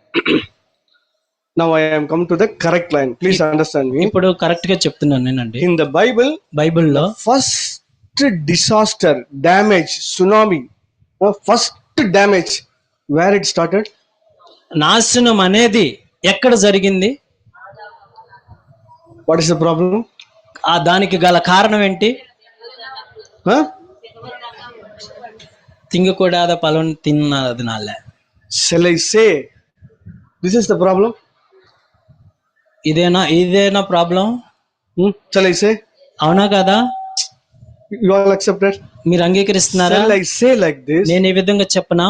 Now I am come to the correct line. Please understand me. ఇప్పుడు కరెక్ట్ గా చెప్తున్నాను నేనండి. In the Bible, బైబిల్లో first disaster, damage, tsunami, first damage, where it started? నాశనం అనేది ఎక్కడ జరిగింది? What is the problem? దానికి గల కారణం ఏంటి? Huh? తింగకూడద పలం తిన్నదినాలే. Shall I say this is the problem? ఇదేనా ప్రాబ్లం? Shall I say? అవునా కదా? You all accepted? మీరు అంగీకరిస్తున్నారా? Shall I say like this? నేను ఈ విధంగా చెప్పనా?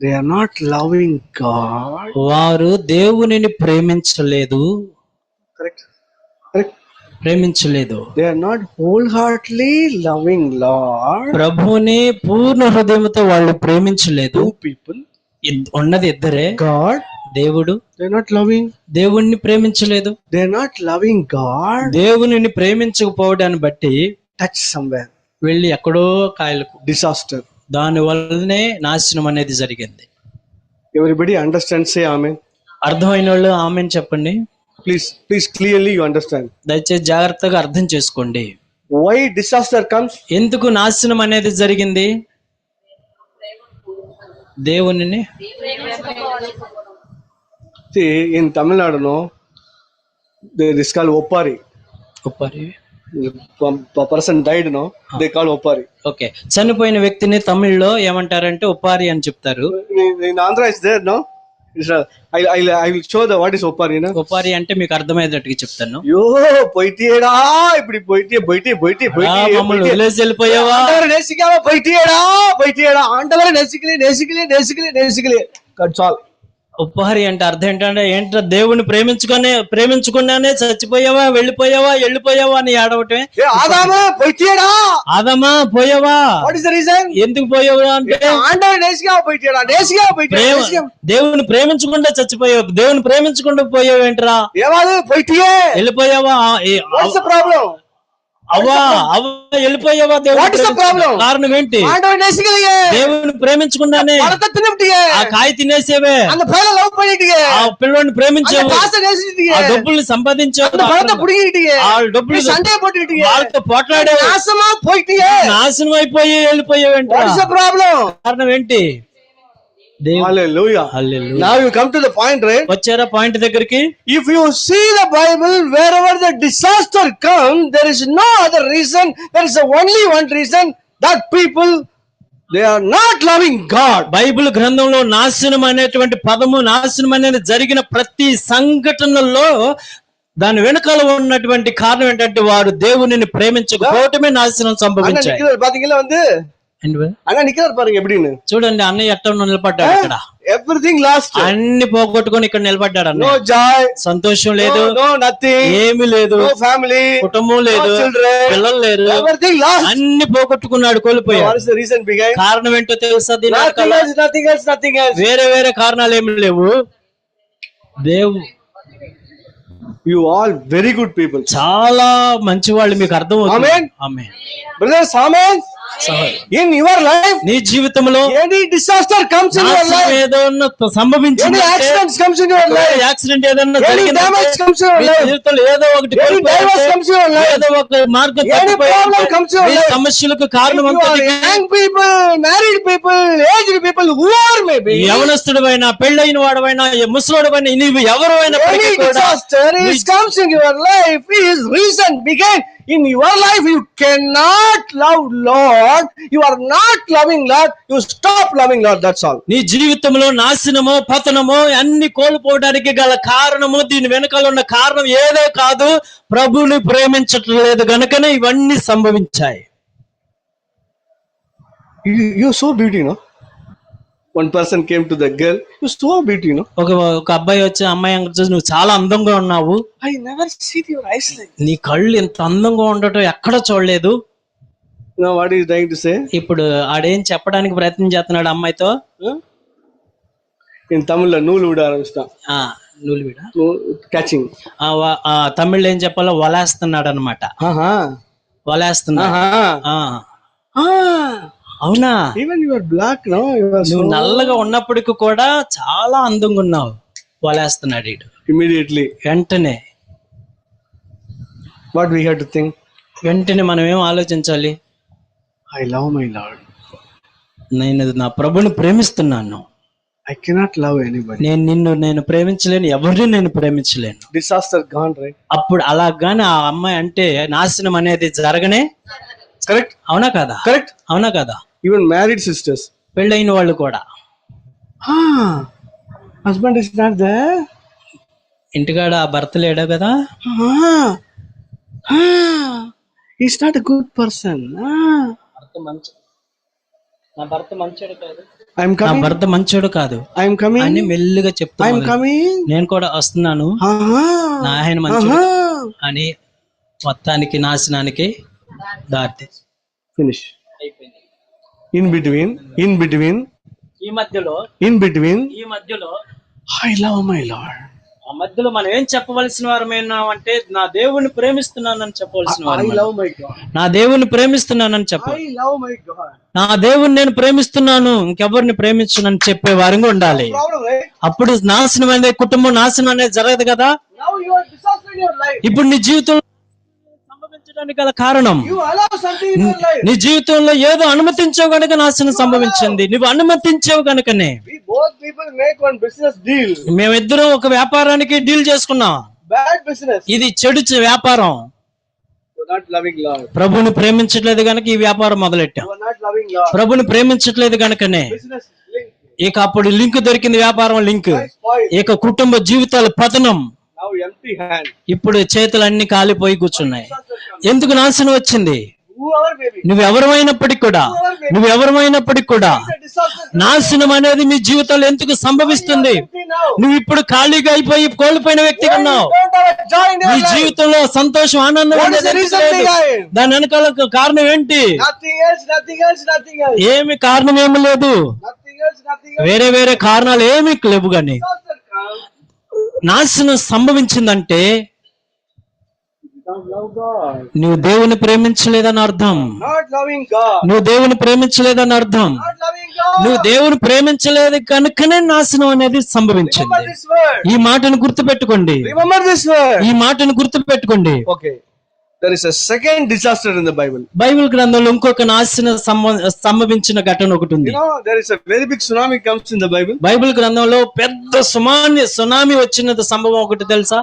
They are not loving God. వారు దేవునిని ప్రేమించలేదు. Correct? Correct? ప్రేమించలేదు. They are not wholeheartedly loving Lord. ప్రభువుని పూర్ణ హృదయంతో వాళ్ళు ప్రేమించలేదు. Two people. ఉన్నది ఇద్దరే. God. దేవుడు. They are not loving. దేవుణ్ణి ప్రేమించలేదు. They are not loving God. దేవునిని ప్రేమించకపోవడాన్ని బట్టి Touch somewhere. వెళ్ళి ఎక్కడో కాయలకు Disaster. దాని వల్లనే నాశనం అనేది జరిగింది. Everybody understand? Say amen. అర్థమైన వాళ్ళు ఆమెన్ చెప్పండి. Please clearly you understand. దయచేసి జాగ్రత్తగా అర్థం చేసుకోండి. Why disaster comes? ఎందుకు నాశనం అనేది జరిగింది? దేవునిని See, in Tamil Nadu, no, there is called Oppari. ఒప్పారి. A person died, no, they call Oppari. Okay, చనిపోయిన వ్యక్తిని తమిళ్లో ఏమంటారంటే ఉపారి అని చెప్తారు. In Andhra is there, no? I will show the what is Oppari, no? ఉపారి అంటే మీకు అర్థమయ్యేటట్టుగా చెప్తాను. Yo, పోయితేడా ఇప్పుడు పోయితే మమ్మల్ని వదిలేసి వెళ్ళిపోయావా? పోయితేడా ఆంటవర నెసికలే దట్స్ ఆల్. ఉపహారి అంటే అర్థం ఏంటంటే ఏంటో దేవుని ప్రేమించుకున్నానే చచ్చిపోయావా, వెళ్ళిపోయావా అని ఏడవటమే. ఏ ఆదామా పోయితేడా, ఆదమా పోయావా, వాట్ ఇస్ ద రీజన్? ఎందుకు పోయావా అంటే ఆండర్ నేసిగా పోయితేడా, నేసిగా పోయితేడా, దేవుని ప్రేమించకుండా చచ్చిపోయావు, దేవుని ప్రేమించకుండా పోయావేంట్రా, ఏవాదు పోయితే వెళ్ళిపోయావా. What's the problem? అవ్వా వెళ్ళిపోయావా, What is the problem? కారణం ఏంటి? ஆண்டவர் நேசிக்கலையே, దేవుని ప్రేమించకుండానే பழத்தை தின்னுட்டியே, ఆ కాయ తినేసేవే, அந்த பழத்தை லவ் பண்ணிட்டியே, ఆ పిల్లోని அந்த ప్రేమించావు, காசை நேசிட்டியே, ఆ డబ్బుల్ని సంపాదించావు, அந்த பழத்தை புடிங்கிட்டியே, ఆ డబ్బులు சண்டை போட்டுட்டியே, వాళ్ళతో పోట్లాడే நாசமா போயிட்டியே. నాశనం అయిపోయి వెళ్ళిపోయావేంట్రా, What is the problem? కారణం ఏంటి? Hallelujah. Hallelujah. Now you come to the point, right? వచ్చారా పాయింట్ దగ్గరికి? If you see the Bible, wherever the disaster comes, there is no other reason. There is only one reason, that people, they are not loving God. Bible గ్రంథంలో నాశనం అనేటువంటి పదము, నాశనం అనేది జరిగిన ప్రతి సంఘటనలో దాని వెనకాల ఉన్నటువంటి కారణం ఏంటంటే వారు దేవునిని ప్రేమించకపోవటమే నాశనం அண்ணா సంభవించాయి. நிக்கிறார் பாத்தீங்களா அண்ணா நிக்கிறார் பாருங்க எப்படின்னு. చూడండి అన్నయ్య ఎట్ట నిలబడ్డాడు ఇక్కడ, Everything lost. అన్ని పోగొట్టుకొని ఇక్కడ నిలబడ్డాడు No అన్నయ్య. joy, సంతోషం లేదు, no nothing, ఏమీ లేదు, no family, కుటుంబం లేదు, no children, పిల్లలు లేరు, everything lost. అన్ని పోగొట్టుకున్నాడు, What కోల్పోయాడు. is the reason behind? కారణం ఏంటో తెలుసా? దీని Nothing వెనకాల else, nothing else, nothing else. వేరే కారణాలు ఏమి లేవు. You all very good people. చాలా మంచి వాళ్ళు, మీకు అర్థం అవుతుంది. Amen. Amen. Brothers, amen. In your life, నీ జీవితంలో any disaster comes in your life, ఏదైనా సంభవించింది, any accidents comes in your life, accident ఏదైనా any జరిగిందంటే, damage comes in your me life, జీవితంలో ఏదో ఒకటి any కోల్పోయారంటే, divorce comes in your life, ఏదో ఒక మార్గం any తప్పిపోయారంటే, problem comes in your me life, సమస్యలకు if కారణం you are young people, married people, aged people, whoever may be, యవనస్తుడైనా, పెళ్ళైన వాడవైనా, ముసలోడవైనా, నీవు ఎవరు any అయినప్పటికీ కూడా disaster is comes in your life is reason began. In your life, you cannot love Lord. You are not loving Lord. You stop loving Lord. That's all. నీ జీవితంలో నాశనమో పతనమో అన్ని కోల్పోవడానికి గల కారణము, దీని వెనకాల ఉన్న కారణం ఏదో కాదు, ప్రభువుని ప్రేమించట్లేదు గనుకనే ఇవన్నీ సంభవించాయి. You're so beauty, no? One person came to the girl. You're so beauty, no? ఒక అబ్బాయి వచ్చి అమ్మాయి అంగ చూసి, నువ్వు చాలా అందంగా ఉన్నావు, I never see your eyes like. నీ కళ్ళు ఇంత అందంగా ఉండటం ఎక్కడ చూడలేదు. Now, what are you trying to say? ఇప్పుడు ఆడేం చెప్పడానికి ప్రయత్నం చేస్తున్నాడు అమ్మాయితో? In Tamil, నూలు విడ ఆరంభిస్తాం. నూలువిడా Catching. తమిళ్ ఏం చెప్పాలో వలేస్తున్నాడు అనమాట. వలేస్తున్నాడు. అవునా? Even you are black, no? You are నువ్వు so... నల్లగా ఉన్నప్పటికీ కూడా చాలా అందంగా ఉన్నావు. వలేస్తున్నాడు వీడు. Immediately. వెంటనే What we have to think? మనం ఏం ఆలోచించాలి? I love my Lord. నేను నా ప్రభుని ప్రేమిస్తున్నాను. I cannot love anybody. నేను ప్రేమించలేను, ఎవరిని నేను ప్రేమించలేను. Disaster gone, right? అప్పుడు అలాగానే ఆ అమ్మాయి అంటే నాశనం అనేది జరగనే. Correct? అవునా కదా? Correct? అవునా కదా? Even married sisters. పెళ్ళైన వాళ్ళు కూడా Husband is not there. ఇంటికాడ ఆ భర్త లేడా కదా? He's not a good person. నా భర్త మంచోడు కాదు, I'm నా coming. భర్త మంచోడు కాదు I'm coming. అని మెల్లిగా చెప్తా, I'm coming. నేను కూడా వస్తున్నాను, నా ఆయన మంచోడు అని మొత్తానికి నాశనానికి దారి Finish. అయిపోయింది. In between, ఈ మధ్యలో I love my Lord. ఆ మధ్యలో మనం ఏం చెప్పవలసిన వారమైనా అంటే, నా దేవుని ప్రేమిస్తున్నానని చెప్పవలసిన I వారు. love my God. నా దేవుని ప్రేమిస్తున్నానని చెప్పాలి. I love my God. నా దేవుని నేను ప్రేమిస్తున్నాను, ఇంకెవరిని ప్రేమించునని చెప్పే వారంగా ఉండాలి. Problem, right? అప్పుడు నాశనం అనేది, కుటుంబం నాశనం అనేది జరగదు కదా. Now you are disaster in your life. ఇప్పుడు నీ జీవితంలో సంభవించడానికి గల కారణం, You allow something in your life. నీ జీవితంలో ఏదో అనుమతించావు గనుక నాశనం సంభవించింది. నువ్వు అనుమతించావు గనుకనే. We both people make one business deal. మేమిద్దరం ఒక వ్యాపారానికి డీల్ చేసుకున్నాం. Bad business. ఇది చెడు వ్యాపారం. You are not loving Lord. ప్రభుని ప్రేమించట్లేదు గనుక ఈ వ్యాపారం మొదలెట్టాం. You are not loving Lord. ప్రభుని ప్రేమించట్లేదు గనుకనే Business link. ఇక అప్పుడు లింక్ దొరికింది, వ్యాపారం లింక్. Spoil. ఇక కుటుంబ జీవితాల పతనం. Now empty hand. ఇప్పుడు చేతులన్నీ కాలిపోయి కూర్చున్నాయి. ఎందుకు నాశనం వచ్చింది? Whoever may be. నువ్వెవరమైనప్పటికి కూడా It's a disaster. నాశనం అనేది మీ జీవితంలో ఎందుకు సంభవిస్తుంది? Empty now. నువ్వు ఇప్పుడు ఖాళీగా అయిపోయి కోల్పోయిన వ్యక్తిగా Why you ఉన్నావు. don't have a joy in నీ your life? జీవితంలో సంతోషం, ఆనందం What is అనేది the reason లేదు. behind? దాని వెనకాల కారణం ఏంటి? Nothing else, nothing else, nothing else. ఏమి కారణం ఏమి లేదు. Nothing else, nothing else. వేరే వేరే కారణాలు ఏమీ లేవు. గాని Disaster comes. నాశనం సంభవించిందంటే You don't love God. నువ్వు దేవుని ప్రేమించలేదని అర్థం. Not loving God. నువ్వు దేవుని ప్రేమించలేదని అర్థం. Not loving God. నువ్వు దేవుని ప్రేమించలేదు కనుకనే నాశనం అనేది Remember సంభవించింది. this word. ఈ మాటను గుర్తుపెట్టుకోండి. Remember this word. ఈ మాటను గుర్తుపెట్టుకోండి. Okay. There is a second disaster in the Bible. Bible గ్రంథంలో ఇంకొక నాశనం సంభవించిన ఘటన ఒకటి ఉంది. You know, there is a very big tsunami comes in the Bible. Bible గ్రంథంలో పెద్ద సునామీ వచ్చిన సంభవం ఒకటి తెలుసా?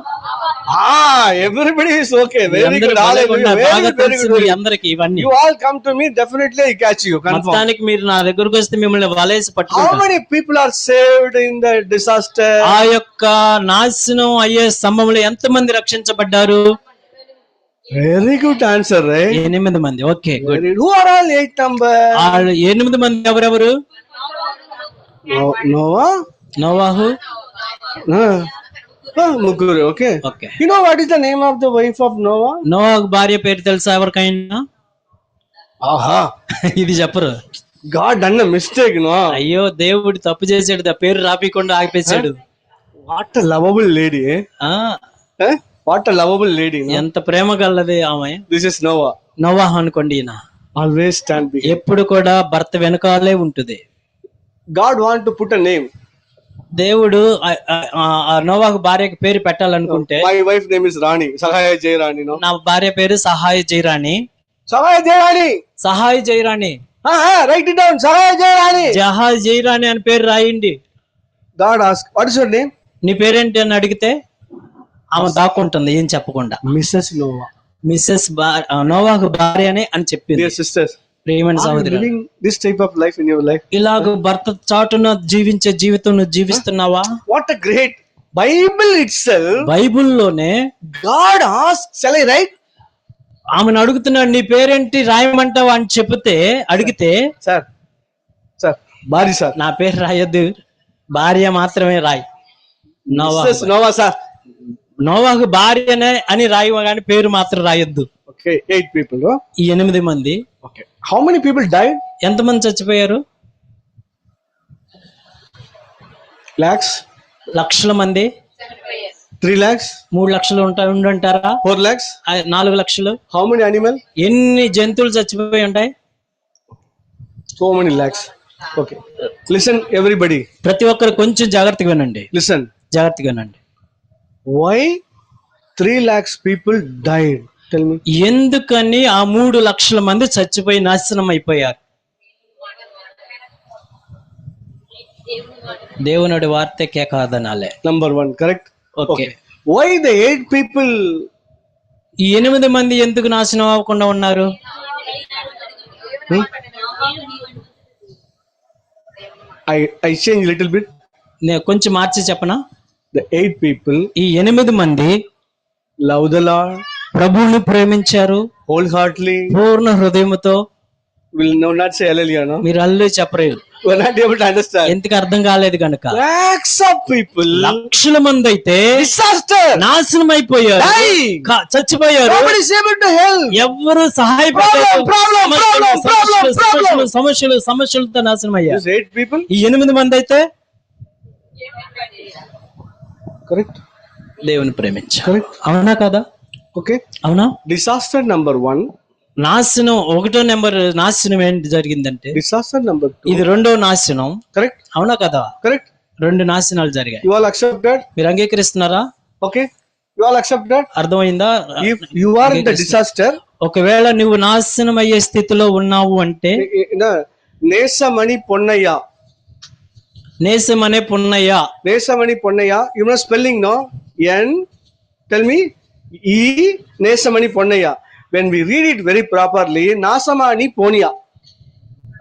Everybody is okay. Very అందరూ good. బాగా Hallelujah. Very, very తెలుసు good. మీ అందరికి ఇవన్నీ. You all come to me, definitely I catch you. Confirm. మొత్తానికి మీరు నా దగ్గరకు వస్తే మిమ్మల్ని వలేసి How పట్టుకుంటారు. many people are saved in the disaster? ఆ యొక్క నాశనం అయ్యే సంభవంలో ఎంతమంది రక్షించబడ్డారు? Very good answer, right? 8 మంది. Okay, good. Who are all 8 number? ఆ 8 మంది ఎవరెవరు? Noah? Novahu. Mukuru, okay. Okay. You know what is the name of the wife of Noah? నోవాహు భార్య పేరు తెలుసా ఎవరికైనా? Aha. ఇది చెప్పరు. God done a mistake, no? అయ్యో దేవుడు తప్పు చేసాడు, ఆ పేరు రాపికుండా ఆగిపేశాడు. What a lovable lady, eh? ఆ Eh? What a lovable lady, no? ఎంత ప్రేమ గలది ఆమె. This is Noah. నోవాహు అనుకోండి. ఈయన Always stand behind. ఎప్పుడు కూడా భర్త వెనకాలే ఉంటుంది. God want to put a name. దేవుడు ఆ నోవాహు భార్యకి పేరు పెట్టాలనుకుంటే, My wife name is Rani. Sahaya Jay Rani, no? నా భార్య పేరు సహాయ జైరాణి. Sahaya Jay Rani. సహాయ జైరాణి. Write it down. Sahaya Jay Rani. జహాజ్ జైరాణి అని పేరు రాయండి. God asked, what is your name? నీ పేరేంటి అని అడిగితే ఆమె దాక్కుంటుంది ఏం చెప్పకుండా. Mrs. Noah. మిస్సెస్ నోవాహు భార్య అని చెప్పింది. Dear sisters, ప్రియమైన are you సహోదరు, living this type of life in your life? ఇలాగ భర్త చాటున జీవించే జీవితం నువ్వు జీవిస్తున్నావా? What a great Bible itself. బైబుల్లోనే God asked, shall I write? ఆమెను అడుగుతున్నాడు, నీ పేరేంటి రాయమంటావా అని అడిగితే, Sir, Bari sir. నా పేరు రాయొద్దు, భార్య మాత్రమే రాయి. Mrs. Noah sir. నోవాహు భార్యనే అని రాయి, కానీ పేరు మాత్రం రాయొద్దు. Okay, 8 people, no? ఈ 8 మంది. Okay. How many people died? ఎంతమంది చచ్చిపోయారు? Lakhs? లక్షల మంది. 3 lakhs? 3 లక్షలు ఉండంటారా? 4 lakhs? 4 లక్షలు. How many animal? ఎన్ని జంతువులు చచ్చిపోయి ఉంటాయి? So many lakhs. Okay. Listen, everybody. ప్రతి ఒక్కరు కొంచెం జాగ్రత్తగా వినండి. Listen. జాగ్రత్తగా వినండి. Why 3 lakhs people died? Tell me. ఎందుకని ఆ 3 లక్షల మంది చచ్చిపోయి నాశనం అయిపోయారు? దేవునుడి వార్తకే కాదనాలే. Number 1, correct? Okay. Why the 8 people? ఈ 8 మంది ఎందుకు నాశనం అవ్వకుండా ఉన్నారు? I change little bit. నేను కొంచెం మార్చి చెప్పనా? The 8 people ఈ 8 మంది love the Lord ప్రభువుని ప్రేమించారు wholeheartedly. పూర్ణ హృదయముతో. Will not say hallelujah, no? మీరు అల్లు చెప్పలేరు, We're not able to understand. ఎందుకు అర్థం కాలేదు గనుక. Lakhs of people. లక్షల మంది అయితే Disaster. నాశనం అయిపోయారు, Die. చచ్చిపోయారు. Nobody is able to help. ఎవ్వరు సహాయపడలేదు. Problem. సమస్యలతో నాశనం అయ్యారు. These 8 people. ఈ 8 మంది అయితే Correct. దేవుని ప్రేమించారు. Correct. అవునా కదా? Okay. అవునా? Disaster number 1. నాశనం 1వ నెంబర్ నాశనం ఏంటి జరిగిందంటే, Disaster number 2. ఇది 2వ నాశనం. Correct. అవునా కదా? Correct. 2 నాశనాలు జరిగాయి. You all accept that? మీరు అంగీకరిస్తున్నారా? Okay. You all accept that? అర్థమైందా? If you are in the disaster, ఒకవేళ నువ్వు నాశనం అయ్యే స్థితిలో ఉన్నావు అంటే, Nesamani Ponnaya. Nesamani Ponnaiah. Nesamani Ponnaya. You know spelling, no? N. Tell me. E. Nesamani Ponnaya. When we read it very properly, Nasamani Ponya.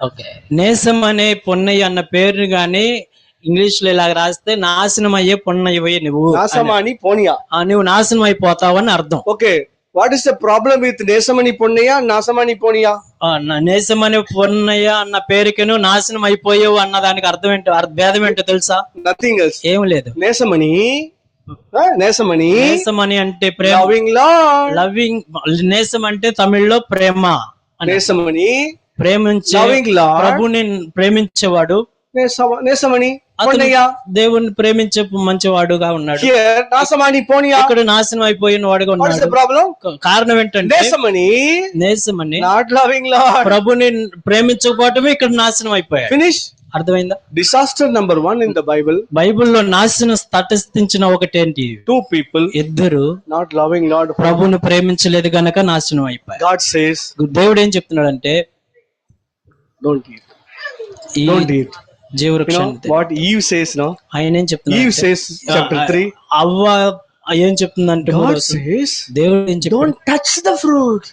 Okay. నేసం అనే పొన్నయ్య అన్న పేరు గాని ఇంగ్లీష్ లో ఇలా రాస్తే నాశనం అయ్యే పొన్నయ్యవే నువ్వు. Nasamani Ponya. నువ్వు నాశనం అయిపోతావని అర్థం. Okay. What is the problem with Nesamani Ponaya, Nasamani Ponya? నేసమని Ponnaiah అన్న పేరుకెను నాశనం అయిపోయావు అన్న దానికి అర్థం ఏంటో భేదం ఏంటో తెలుసా? Nothing else. ఏం లేదు. Nesamani, Nesamani, నేసమని అంటే ప్రేమ, loving Lord. లవింగ్. నేసం అంటే తమిళ్లో ప్రేమ. Nesamani, ప్రేమించే loving Lord. ప్రభుని ప్రేమించేవాడు. Nesamani, అతను Ponaya. దేవుణ్ణి ప్రేమించే మంచివాడుగా ఉన్నాడు. Here, Nasamani Ponya. ఇక్కడ నాశనం అయిపోయిన వాడుగా What is the ఉన్నాడు. problem? కారణం ఏంటంటే Nesamani, నేసమని not loving Lord. ప్రభుని ప్రేమించకపోవటమే ఇక్కడ నాశనం అయిపోయాడు. Finish. అర్థమైందా? Disaster number 1 in the Bible. బైబిల్లో నాశనం తటస్థించిన ఒకటేంటి? 2 people ఇద్దరు not loving Lord. ప్రభుని ప్రేమించలేదు గనక నాశనం అయిపోయారు. God says, దేవుడు ఏం చెప్తున్నాడంటే don't eat. ఈ Don't eat. You జీవవృక్షం know what Eve says now? ఆయన ఏం Eve చెప్తున్నాడు? says, chapter 3. అవ్వ ఏం చెప్తుందంటే God says, దేవుడు ఏం చెప్తాడు? don't touch the fruit.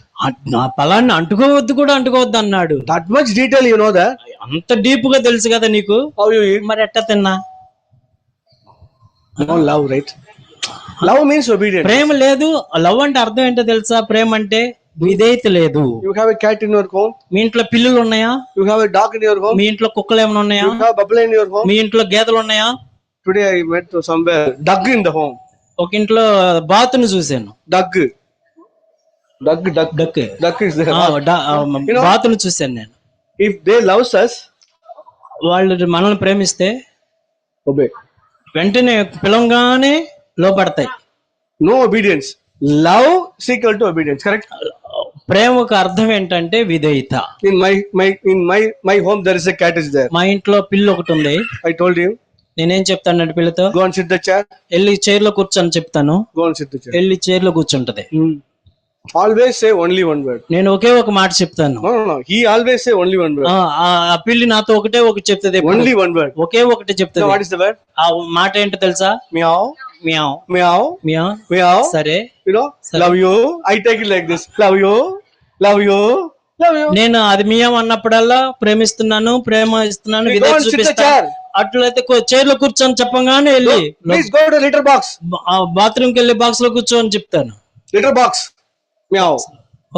నా ఫలాన్ని అంటుకోవద్దు కూడా అంటుకోవద్దు అన్నాడు. That much detail, you know that? అంత డీప్ గా తెలుసు కదా నీకు. How you eat? మరి ఎట్ట తిన్నా? No love, right? Love means obedience. ప్రేమ లేదు. లవ్ అంటే అర్థం ఏంటో తెలుసా? ప్రేమ అంటే విధేయత లేదు. You have a cat in your home. మీ ఇంట్లో పిల్లులు ఉన్నాయా? You have a dog in your home. మీ ఇంట్లో కుక్కలు ఏమైనా ఉన్నాయా? You have a buffalo in your home. మీ ఇంట్లో గేదెలు ఉన్నాయా? Today I went to somewhere. Duck in the home. ఒక ఇంట్లో బాతును చూశాను. Duck. Duck Duck is there. బాతును చూశాను నేను. If they love us, వాళ్ళు మనల్ని ప్రేమిస్తే obey. వెంటనే పిలంగానే లోపడతాయి. No obedience. Love is equal to obedience. Correct? ప్రేమకు అర్థం ఏంటంటే విధేయత. In my home there is a cat is there. మా ఇంట్లో పిల్లి ఒకటి ఉంది. I told you. నేనేం చెప్తానంటే పిల్లతో Go and sit the chair. వెళ్ళి చైర్ లో కూర్చొని చెప్తాను. Go and sit the chair. వెళ్ళి చైర్ లో కూర్చుంటది. Always say only one word. నేను ఒకే ఒక మాట చెప్తాను. No. He always say only one word. ఆ పిల్లి నాతో ఒకటే ఒకటి చెప్తుంది. Only one word. ఒకే ఒకటి So చెప్తుంది. what is the word? ఆ మాట ఏంటో తెలుసా? Meow. Meow Meow. Meow. Meow. సరే. You know, Sir. love you. I take it like this. Love you. Love you. Love you. నేను అది మియావ్ అన్నప్పుడల్లా ప్రేమిస్తున్నాను, ప్రేమ ఇస్తున్నాను, Go విధేయత and sit the చూపిస్తాను. chair. అట్లయితే చైర్ లో కూర్చొని చెప్పగానే వెళ్ళి Please go to litter box. Bathroom కి వెళ్ళి బాక్స్ లో కూర్చోని చెప్తాను. Litter box. Meow.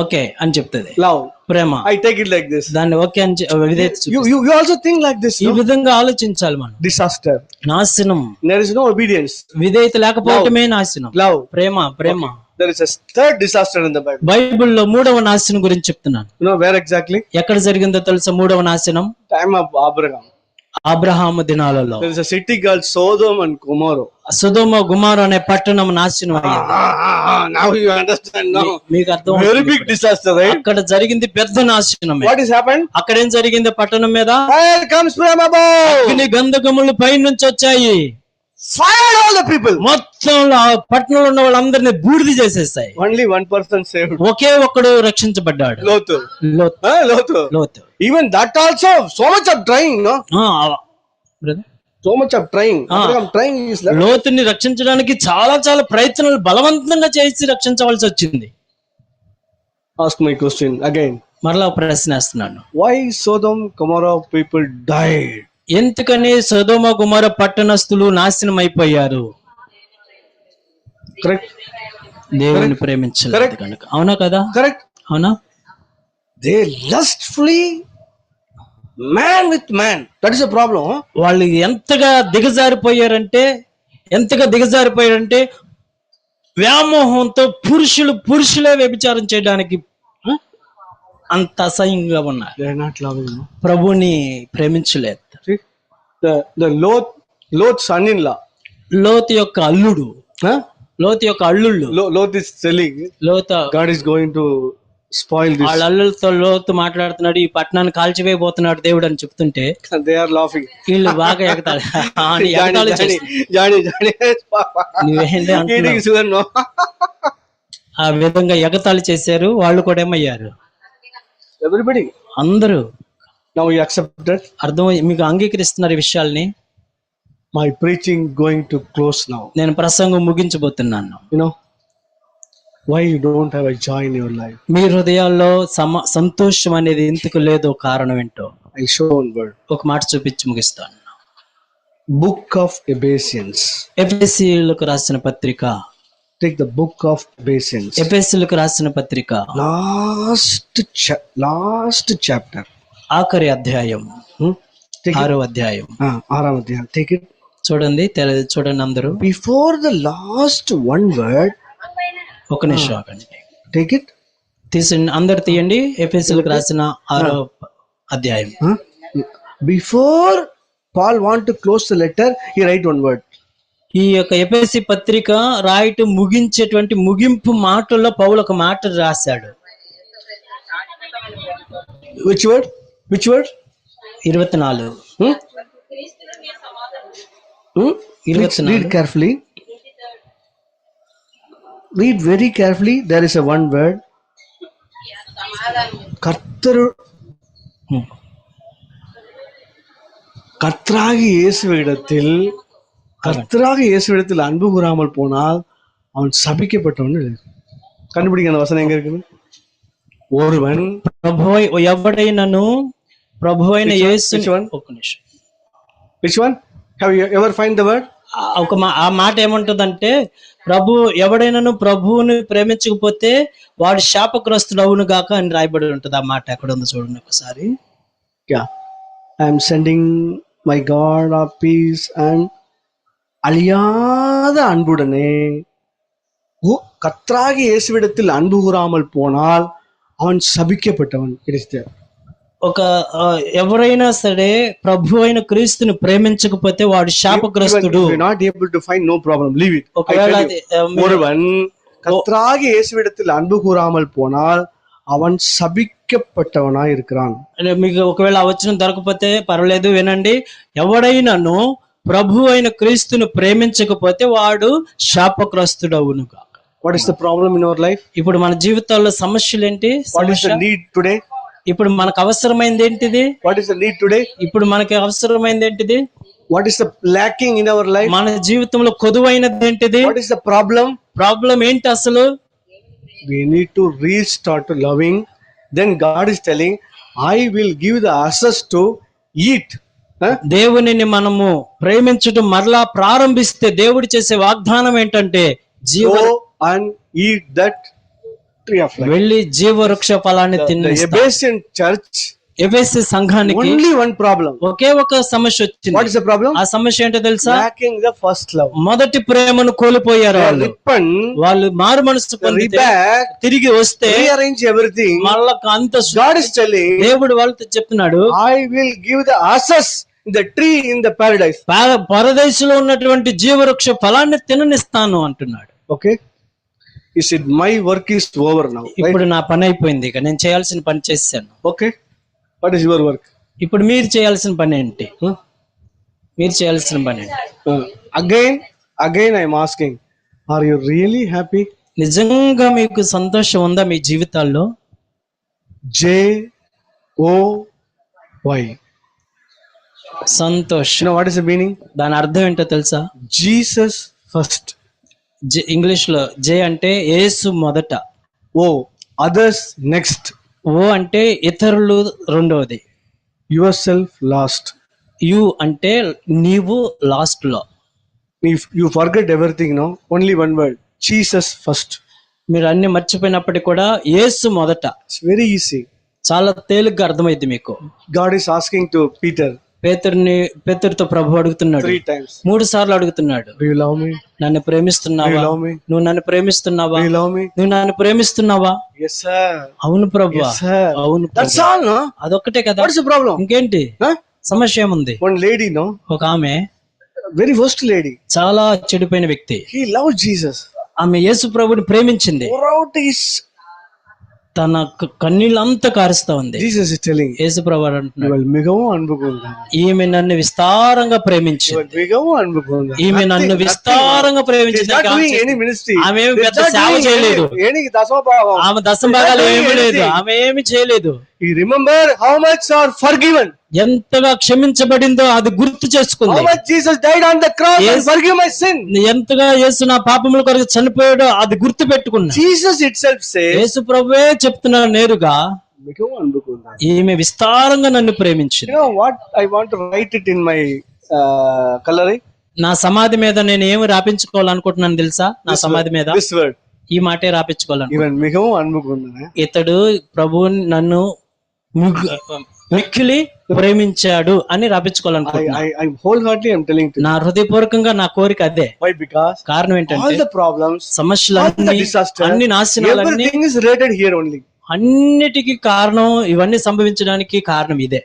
ఓకే అని చెప్తుంది. Love. Prema. I take it like this. దాన్ని ఓకే అని విధేయత చూపిస్తాను. You also think like this. ఈ No? విధంగా ఆలోచించాలి మనం. Disaster. నాశనం. There is no obedience. విధేయత లేకపోవటమే నాశనం. Love. Prema. There is a third disaster in the Bible. బైబిల్లో 3వ నాశనం గురించి చెప్తున్నాను. You know where exactly? ఎక్కడ జరిగిందో తెలుసా 3వ నాశనం? Time of Abraham. అబ్రహాము దినాలలో There is a city called Sodom and Gomorrah. సొదొమ గుమొర్రా అనే పట్టణం నాశనం అయ్యింది. Now you understand now. మీకు అర్థం Very big disaster, right? అక్కడ జరిగింది పెద్ద నాశనమే. What has happened? అక్కడ ఏం జరిగింది? పట్టణం మీద Fire comes from above. అగ్ని గంధకములు పై నుంచి వచ్చాయి. Fired all the people. మొత్తం ఆ పట్టణంలో ఉన్న వాళ్ళందరినీ బూడిద చేసేసాయి. Only one person saved. ఒకే ఒక్కడు రక్షించబడ్డాడు. Lot. లోతు. Even that also, so much of trying, no? Brother, So much of trying. Abraham trying is that. లోతుని రక్షించడానికి చాలా చాలా ప్రయత్నాలు బలవంతంగా చేసి రక్షించవలసి వచ్చింది. Ask my question again. మరలా ప్రశ్న వేస్తున్నాను. Why Sodom, Gomorrah people died? ఎందుకని సొదొమ గుమొర్రా పట్టణస్థులు నాశనం అయిపోయారు? Correct? దేవుని ప్రేమించలేదు Correct. కనుక. అవునా కదా? Correct? అవునా? They lustfully man with man. That is a problem. Huh? వాళ్ళు ఎంతగా దిగజారిపోయారంటే వ్యామోహంతో పురుషులే వ్యభిచారం చేయడానికి అంత అసహ్యంగా ఉన్నారు. They are not loving. No? ప్రభుని ప్రేమించలేదు. See? The Lot son-in-law. లోతు యొక్క అల్లుడు, Huh? లోతు యొక్క అల్లుళ్ళు, Lot is telling లోత God is going to spoil this. వాళ్ళ అల్లులతో లోతు మాట్లాడుతున్నాడు, ఈ పట్టణాన్ని కాల్చివేయబోతున్నాడు దేవుడు అని చెప్తుంటే And they are laughing. వీళ్ళు బాగా ఎగతాళి Johnny. నువ్వేంటి అంటున్నావు? Eating sugar, no? ఆ విధంగా ఎగతాళి చేశారు. వాళ్ళు కూడా ఏమయ్యారు? Everybody. అందరూ. Now you accepted. మీకు అంగీకరిస్తున్నారు ఈ విషయాల్ని. My preaching going to close now. నేను ప్రసంగం ముగించబోతున్నాను. You know why you don't have a joy in your life? మీ హృదయాల్లో సంతోషం అనేది ఎందుకు లేదో కారణం ఏంటో I show one word. ఒక మాట చూపించి ముగిస్తాను. Book of Ephesians. ఎఫెసీయులకు రాసిన పత్రిక take the book of Ephesians. ఎఫెసీయులకు రాసిన పత్రిక Last chapter. ఆఖరి అధ్యాయం, Take it. 6వ అధ్యాయం. ఆరాం అధ్యాయం. Take it. చూడండి, చూడండి అందరూ. Before the last one word, ఒక నిమిషం ఆగండి. take it. అందరు తీయండి. ఎఫెసీయులకు రాసిన 6వ అధ్యాయం. Before Paul want to close the letter, he write one word. ఈ యొక్క ఎఫెసీ పత్రిక రాయటం ముగించేటువంటి ముగింపు మాటల్లో పౌలు ఒక మాట రాశాడు. Which word? 24. Read carefully. Read very carefully. There is a one word. கர்த்தராகிய இயேசுவிடத்தில் அன்பு கூறாமல் போனால் அவன் சபிக்கப்பட்டவன். கண்டுபிடிக்க அந்த வசனம் எங்க இருக்குது? ஒருவன் ఎవడైనను ప్రభువైన యేసుని, ఒక నిమిషం. Which one? Have you ever find the word? ఆ మాట ఏమంటుందంటే, ఎవడైనను ప్రభువుని ప్రేమించకపోతే వాడు శాపగ్రస్తుడు అవును గాక అని రాయబడి ఉంటుంది. ఆ మాట ఎక్కడ ఉందో చూడండి ఒకసారి. I am sending my God of peace and அழியாத அன்புடனே கர்த்தராகிய இயேசுவிடத்தில் அன்பு கூறாமல் போனால் அவன் சபிக்கப்பட்டவன். ఎవరైనా సరే ప్రభు అయిన క్రీస్తుని ప్రేమించకపోతే వాడు శాపగ్రస్తుడు. Not able to find, no problem, leave it. ఒకవేళ ஒருவன் கர்த்தராகிய இயேசுவிடத்தில் அன்பு கூறாமல் போனால் அவன் சபிக்கப்பட்டவனாய் இருக்கிறான். మీకు ఒకవేళ ఆ వచనం దొరకకపోతే పర్వాలేదు, వినండి. ఎవడైనాను ప్రభు అయిన క్రీస్తుని ప్రేమించకపోతే వాడు శాపగ్రస్తుడవును గాక. What is the problem in our life? ఇప్పుడు మన జీవితాల్లో సమస్యలు ఏంటి? What is the need today? ఇప్పుడు మనకు అవసరమైంది ఏంటిది? What is the need today? ఇప్పుడు మనకి అవసరమైంది ఏంటిది? What is the lacking in our life? మన జీవితంలో కొదువైనది ఏంటిది? What is the problem? Problem ఏంటి అసలు? We need to restart loving. Then God is telling, I will give the access to eat. దేవునిని మనము ప్రేమించడం మరలా ప్రారంభిస్తే దేవుడు చేసే వాగ్దానం ఏంటంటే, go and eat that tree of life. వెళ్ళి జీవవృక్ష ఫలాన్ని తిని. Ephesian church, ఎఫెసీ సంఘానికి only one problem. ఒకే ఒక సమస్య వచ్చింది. What is the problem? ఆ సమస్య ఏంటో తెలుసా? Lacking the first love. మొదటి ప్రేమను కోల్పోయారు వాళ్ళు. వాళ్ళు మారు మనసు పొందితే తిరిగి వస్తే rearrange everything. మళ్ళా అంత God is telling, దేవుడు వాళ్ళతో చెప్తున్నాడు, I will give the access in the tree in the paradise. పరదేశంలో ఉన్నటువంటి జీవవృక్ష ఫలాన్ని తిననిస్తాను అంటున్నాడు. Okay, he said my work is over now. ఇప్పుడు నా పని అయిపోయింది, ఇక నేను చేయాల్సిన పని చేశాను. Okay, what is your work? ఇప్పుడు మీరు చేయాల్సిన పని ఏంటి? మీరు చేయాల్సిన పని ఏంటి? Again I am asking, are you really happy? నిజంగా మీకు సంతోషం ఉందా మీ జీవితాల్లో? JOY. సంతోషం. You know what is the meaning? దాని అర్థం ఏంటో తెలుసా? Jesus first. ఇంగ్లీష్ లో జే అంటే యేసు మొదట, O others next, ఓ అంటే ఇతరులు రెండవది, yourself last. యు అంటే నీవు లాస్ట్ లో. If you forget everything, no, only one word, Jesus first. మీరు అన్ని మర్చిపోయినప్పటికీ కూడా యేసు మొదట. It's very easy. చాలా తేలిగ్గా అర్థమైంది మీకు. God is asking to Peter, పేతురుతో ప్రభు అడుగుతున్నాడు 3 times, 3 సార్లు అడుగుతున్నాడు, do you love me? నన్ను ప్రేమిస్తున్నావా? Do you love me? నువ్వు నన్ను ప్రేమిస్తున్నావా? Do you love me? నువ్వు నన్ను ప్రేమిస్తున్నావా? Yes sir. అవును ప్రభు. Yes sir. అవును. That's all, no? అదొక్కటే కదా. What is the problem? ఇంకేంటి సమస్య ఏముంది? One lady, no, ఒక ఆమె very worst lady, చాలా చెడిపోయిన వ్యక్తి. he loved Jesus. ఆమె యేసు ప్రభుని ప్రేమించింది. Pour out his, తన కన్నీళ్ళంతా కారుస్తా ఉంది. Jesus is telling, యేసు ప్రభు అంటున్నాడు, இவள் மிகவும் அன்பு கூர்ந்தாள். ఈమె నన్ను విస్తారంగా ప్రేమించింది. இவள் மிகவும் அன்பு கூர்ந்தாள். ఈమె నన్ను విస్తారంగా ప్రేమించింది. Not doing any ministry. ఆమె ఏమి పెద్ద సేవ చేయలేదు. any దశమభాగం. ఆమె దశమభాగాలు ఏమీ లేదు. ఆమె ఏమి చేయలేదు. You remember how much are forgiven. ఎంతగా క్షమించబడిందో అది గుర్తు చేసుకుంది. How much Jesus died on the cross and forgive my sin. ఎంతగా యేసు నా పాపముల కొరకు చనిపోయాడో అది గుర్తు పెట్టుకున్నా. Jesus itself says, యేసు ప్రభువే చెప్తున్నాడు నేరుగా, మిகவும் అன்பు కూర్ந்தாள். ఈమె విస్తారంగా నన్ను ప్రేమించింది. You know what I want to write it in my coloring? నా సమాధి మీద నేను ఏమి రాపించుకోవాలనుకుంటున్నాను తెలుసా? నా సమాధి మీద This word. ఈ మాటే రాపించుకోవాలను. இவன் மிகவும் அன்பு கொண்டான். ఇతడు ప్రభువు నన్ను మిక్కిలి ప్రేమించాడు అని రాపించుకోవాలనుకుంటున్నా. I'm wholeheartedly I'm telling to you. నా హృదయపూర్వకంగా నా కోరిక అదే. Why? Because కారణం all ఏంటంటే the problems, all the సమస్యలన్నీ, disaster, అన్ని నాశనాలన్నీ, everything is rated here only. అన్నిటికీ కారణం, ఇవన్నీ సంభవించడానికి కారణం ఇదే.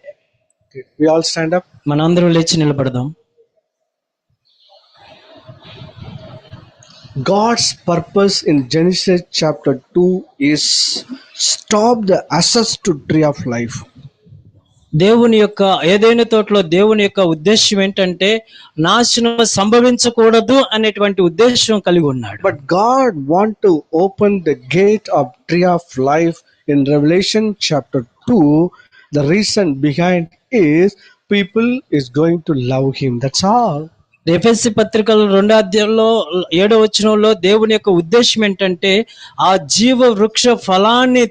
We all stand up. మనందరం లేచి నిలబడదాం. God's purpose in Genesis chapter 2 is stop the access to tree of life. దేవుని యొక్క ఏదైనా తోటలో దేవుని యొక్క ఉద్దేశం ఏంటంటే నాశనం సంభవించకూడదు అనేటువంటి ఉద్దేశం కలిగి ఉన్నాడు. But God want to open the gate of tree of life in Revelation chapter 2. The reason behind is people is going to love him. That's all. ఎఫెసీ పత్రికల 2వ అధ్యాయంలో 7వ వచనంలో దేవుని యొక్క ఉద్దేశం ఏంటంటే ఆ జీవ వృక్ష ఫలాన్ని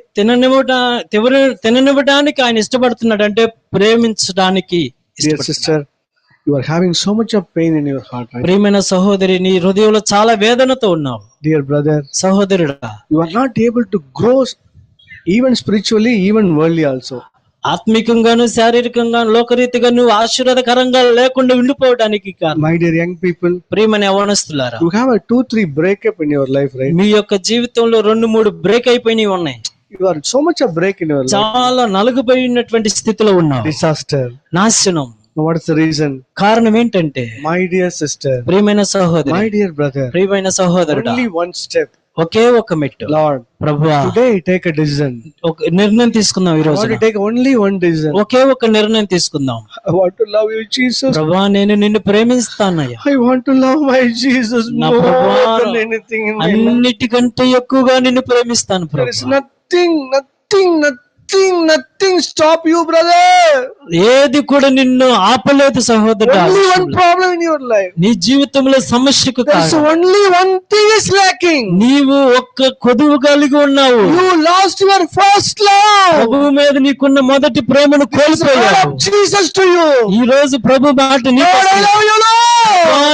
తిననివ్వడానికి ఆయన ఇష్టపడుతున్నాడు, అంటే ప్రేమించడానికి Dear sister, you are having so much of pain in your heart, right? ప్రియమైన సహోదరి, నీ హృదయంలో చాలా వేదనతో ఉన్నావు. Dear brother, సహోదరుడా, you are not able to grow even spiritually, even worldly also. ఆత్మికంగాను శారీరకంగాను లోకరీతిగా నువ్వు ఆశీర్వాదకరంగా లేకుండా ఉండిపోవడానికి కారణం. My dear young people, ప్రియమైన యవ్వనస్తులారా, you have a 2-3 breakup in your life, right? మీ యొక్క జీవితంలో 2-3 బ్రేక్ అయిపోయినవి ఉన్నాయి. You are so much a break in your life. చాలా నలుగుపోయినటువంటి స్థితిలో ఉన్నావు. Disaster. నాశనం. What is the reason? కారణం ఏంటంటే My dear sister, ప్రియమైన సహోదరి, my dear brother, ప్రియమైన సహోదరుడా, only one step. ఒకే ఒక మెట్టు. Lord, ప్రభువా, today take a decision. ఒక నిర్ణయం తీసుకుందాం. ఈ I రోజు want to take only one decision. ఒకే ఒక నిర్ణయం తీసుకుందాం. I want to love you, Jesus. ప్రభువా, నేను నిన్ను ప్రేమిస్తానయ్యా. I want to love my Jesus నా more ప్రభువా, than anything in my life. అన్నిటికంటే ఎక్కువగా నిన్ను ప్రేమిస్తాను There is ప్రభువా. nothing stop you, brother. ఏది కూడా నిన్ను ఆపలేదు సహోదరుడా. Only one problem in your life. నీ జీవితంలో సమస్యకు There is కారణం only one thing is lacking. నీవు ఒక్క కొదువు కలిగి ఉన్నావు. You lost your first love. ప్రభువు మీద నీకున్న మొదటి ప్రేమను Lord కోల్పోయావు. of Jesus to you. ఈ రోజు ప్రభు మాట నీకు Lord, I love you, Lord.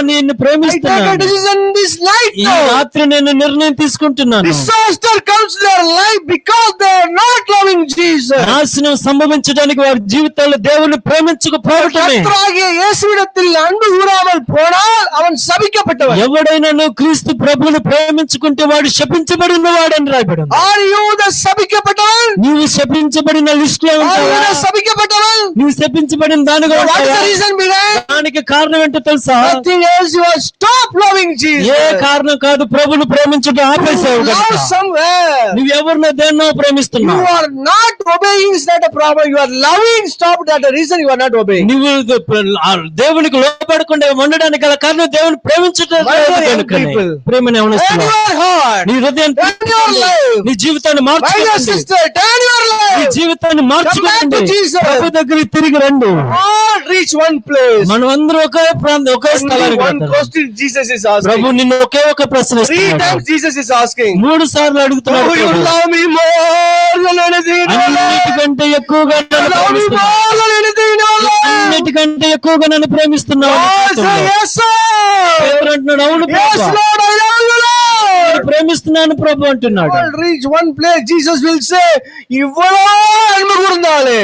నిన్ను I take a ప్రేమిస్తున్నాను. decision this night ఈ now. రాత్రి నేను నిర్ణయం తీసుకుంటున్నాను. Disaster comes to their life because they are not loving Jesus. నాశనం సంభవించడానికి వారి జీవితాల్లో దేవుని ప్రేమించకపోవటమే. கர்த்தராகிய இயேசுவிடத்தில் அன்பு கூறாமல் போனால் அவன் சபிக்கப்பட்டவன். ఎవడైనా క్రీస్తు ప్రభువును ప్రేమించుకుంటే వాడు శపించబడిన వాడని రాయబడి ఉంది. Are you the சபிக்கப்பட்டவன்? నీవు శపించబడిన లిస్ట్ లో Are you ఉంటావా? the சபிக்கப்பட்டவன்? నువ్వు శపించబడిన దానిగా What is ఉంటావా? the reason behind? దానికి కారణం ఏంటో తెలుసా? Nothing else. You are stop loving Jesus. ఏ కారణం కాదు, ప్రభువును ప్రేమించడం ఆపేసావు You కనుక. love somewhere. నువ్వు ఎవరినో దేన్నో You ప్రేమిస్తున్నావు. are not obeying is not a problem. You are loving. Stop that. The reason you are not obeying. నువ్వు దేవునికి లోపడకుండా ఉండడానికి గల కారణం దేవుని ప్రేమించడం My dear young కనుకనే. people, ప్రేమని Turn యవ్వనస్తులారా, your heart. నీ హృదయం Turn your life. నీ జీవితాన్ని My dear మార్చుకోండి. sister, turn your నీ life. జీవితాన్ని మార్చుకోండి. Come back to Jesus. ప్రభు దగ్గరికి తిరిగి రండి. All reach one place. మనం అందరూ ఒకే ప్రాంతం ఒకే Only స్థలానికి one వెళ్తాం. question Jesus is asking. ప్రభు నిన్ను ఒకే ఒక ప్రశ్న 3 వేస్తున్నాడు. times Jesus is asking. 3 సార్లు అడుగుతున్నాడు. Oh, you Prabhu. love me more than anything in your life. అన్నిటికంటే ఎక్కువగా You నన్ను love me ప్రేమిస్తున్నావు. more than anything in your life. అన్నిటికంటే ఎక్కువగా నన్ను ప్రేమిస్తున్నావు. Oh, say yes, sir. పేతురు అంటున్నాడు, అవును Yes, Prabhu, Lord, I love you, Lord. నేను ప్రేమిస్తున్నాను ప్రభు అంటున్నాడు. All reach one place. Jesus will say, ఇవ్వలో అన్మ కూర్ందాలే.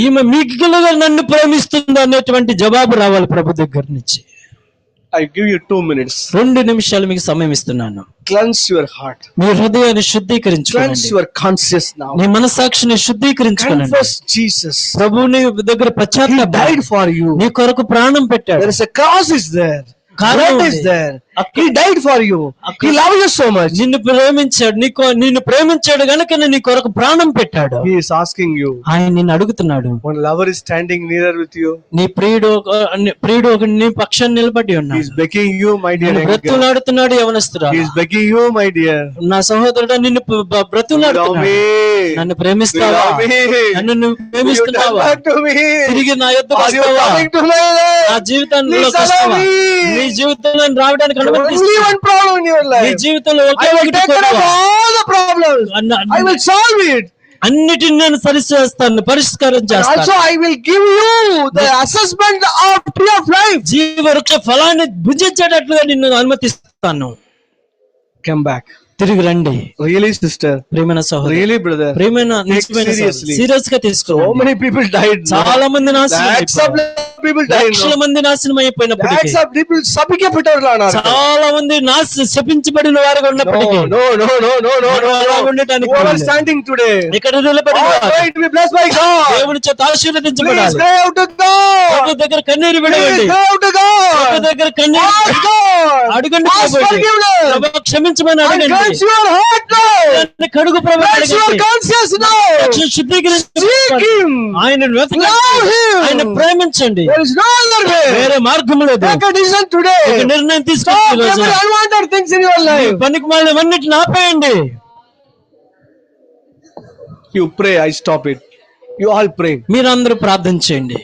ఈమె మిగిలిగా నన్ను ప్రేమిస్తుంది అనేటువంటి జవాబు రావాలి ప్రభు దగ్గర నుంచి. I give you 2 minutes. 2 నిమిషాలు మీకు సమయం ఇస్తున్నాను. Cleanse your heart. మీ హృదయాన్ని Cleanse శుద్ధీకరించుకోండి. your conscience now. నీ మనస్సాక్షిని శుద్ధీకరించుకోండి. Confess Jesus. ప్రభువుని దగ్గర He పశ్చాత్తాప died for you. నీ కొరకు ప్రాణం పెట్టాడు. There is a cross is there. కారణం Blood is ఉంది. there. He died for you. He loves you so much. నిన్ను ప్రేమించాడు, నిన్ను ప్రేమించాడు గనుక నీ కొరకు ప్రాణం పెట్టాడు. He is asking you. ఆయన నిన్ను అడుగుతున్నాడు. One lover is standing nearer with you. నీ ప్రియుడు ఒక నీ పక్షాన్ని నిలబడి He ఉన్నాడు. is begging you, my dear. young girl. బ్రతులాడుతున్నాడు యవనస్తురా. He is begging you, my dear. నా సహోదరుడు నిన్ను You love బ్రతులాడుతున్నాడు. me. నన్ను You ప్రేమిస్తావా? love me. నన్ను నువ్వు You turn ప్రేమిస్తున్నావా? back to me. తిరిగి నా యొద్దకు Are you వస్తావా? coming to my నా life? జీవితంలో Please allow వస్తావా? me. నీ జీవితంలో రావడానికి Only అనుమతిస్తావా? one problem in your నీ life. జీవితంలో ఒకే I will ఒకటి take care of కొద్దువా? all the problems. I will solve it. అన్నిటిని నేను సరిచేస్తాను, పరిష్కారం చేస్తాను. Also, I will give you the assessment of tree of life. జీవ వృక్ష ఫలాన్ని భుజించేటట్లుగా నిన్ను అనుమతిస్తాను. Come back. తిరిగి రండి. Really, sister. ప్రియమైన సహోదరి, Really, brother. ప్రియమైన seriously. సీరియస్ గా తీసుకో. So many people died. చాలా మంది నాశనం Lakhs of అయిపోయారు. people died. లక్షల మంది నాశనం అయిపోయినప్పటికీ, Lakhs of people సభికే పెట్టారు. చాలా మంది శపించబడిన వారుగా ఉన్నప్పటికీ No. అలా ఉండటానికి Who are వీలు. standing today? ఇక్కడ నిలబడి All right, be blessed by God. దేవుని చేత Please ఆశీర్వదించబడాలి. cry out to God. ప్రభు దగ్గర కన్నీరు Please విడవండి. cry out to God. ప్రభు దగ్గర కన్నీరు Ask God. అడగండి. Ask ప్రభువుని. forgiveness. ప్రభు క్షమించమని And అడగండి. cleanse your heart now. దాన్ని కడుగు ప్రభు Cleanse your అడగండి. conscience now. శుద్ధీకరించండి. Seek Him. ఆయనను వెతకండి. Love Him. ఆయన ప్రేమించండి. There is no other way. వేరే మార్గం లేదు. Take a decision today. ఒక నిర్ణయం Stop తీసుకోండి. every unwanted things in your life. పనికి మాలినవన్నిటిని ఆపేయండి. You pray, I stop it. You all pray. మీరందరూ ప్రార్థన చేయండి.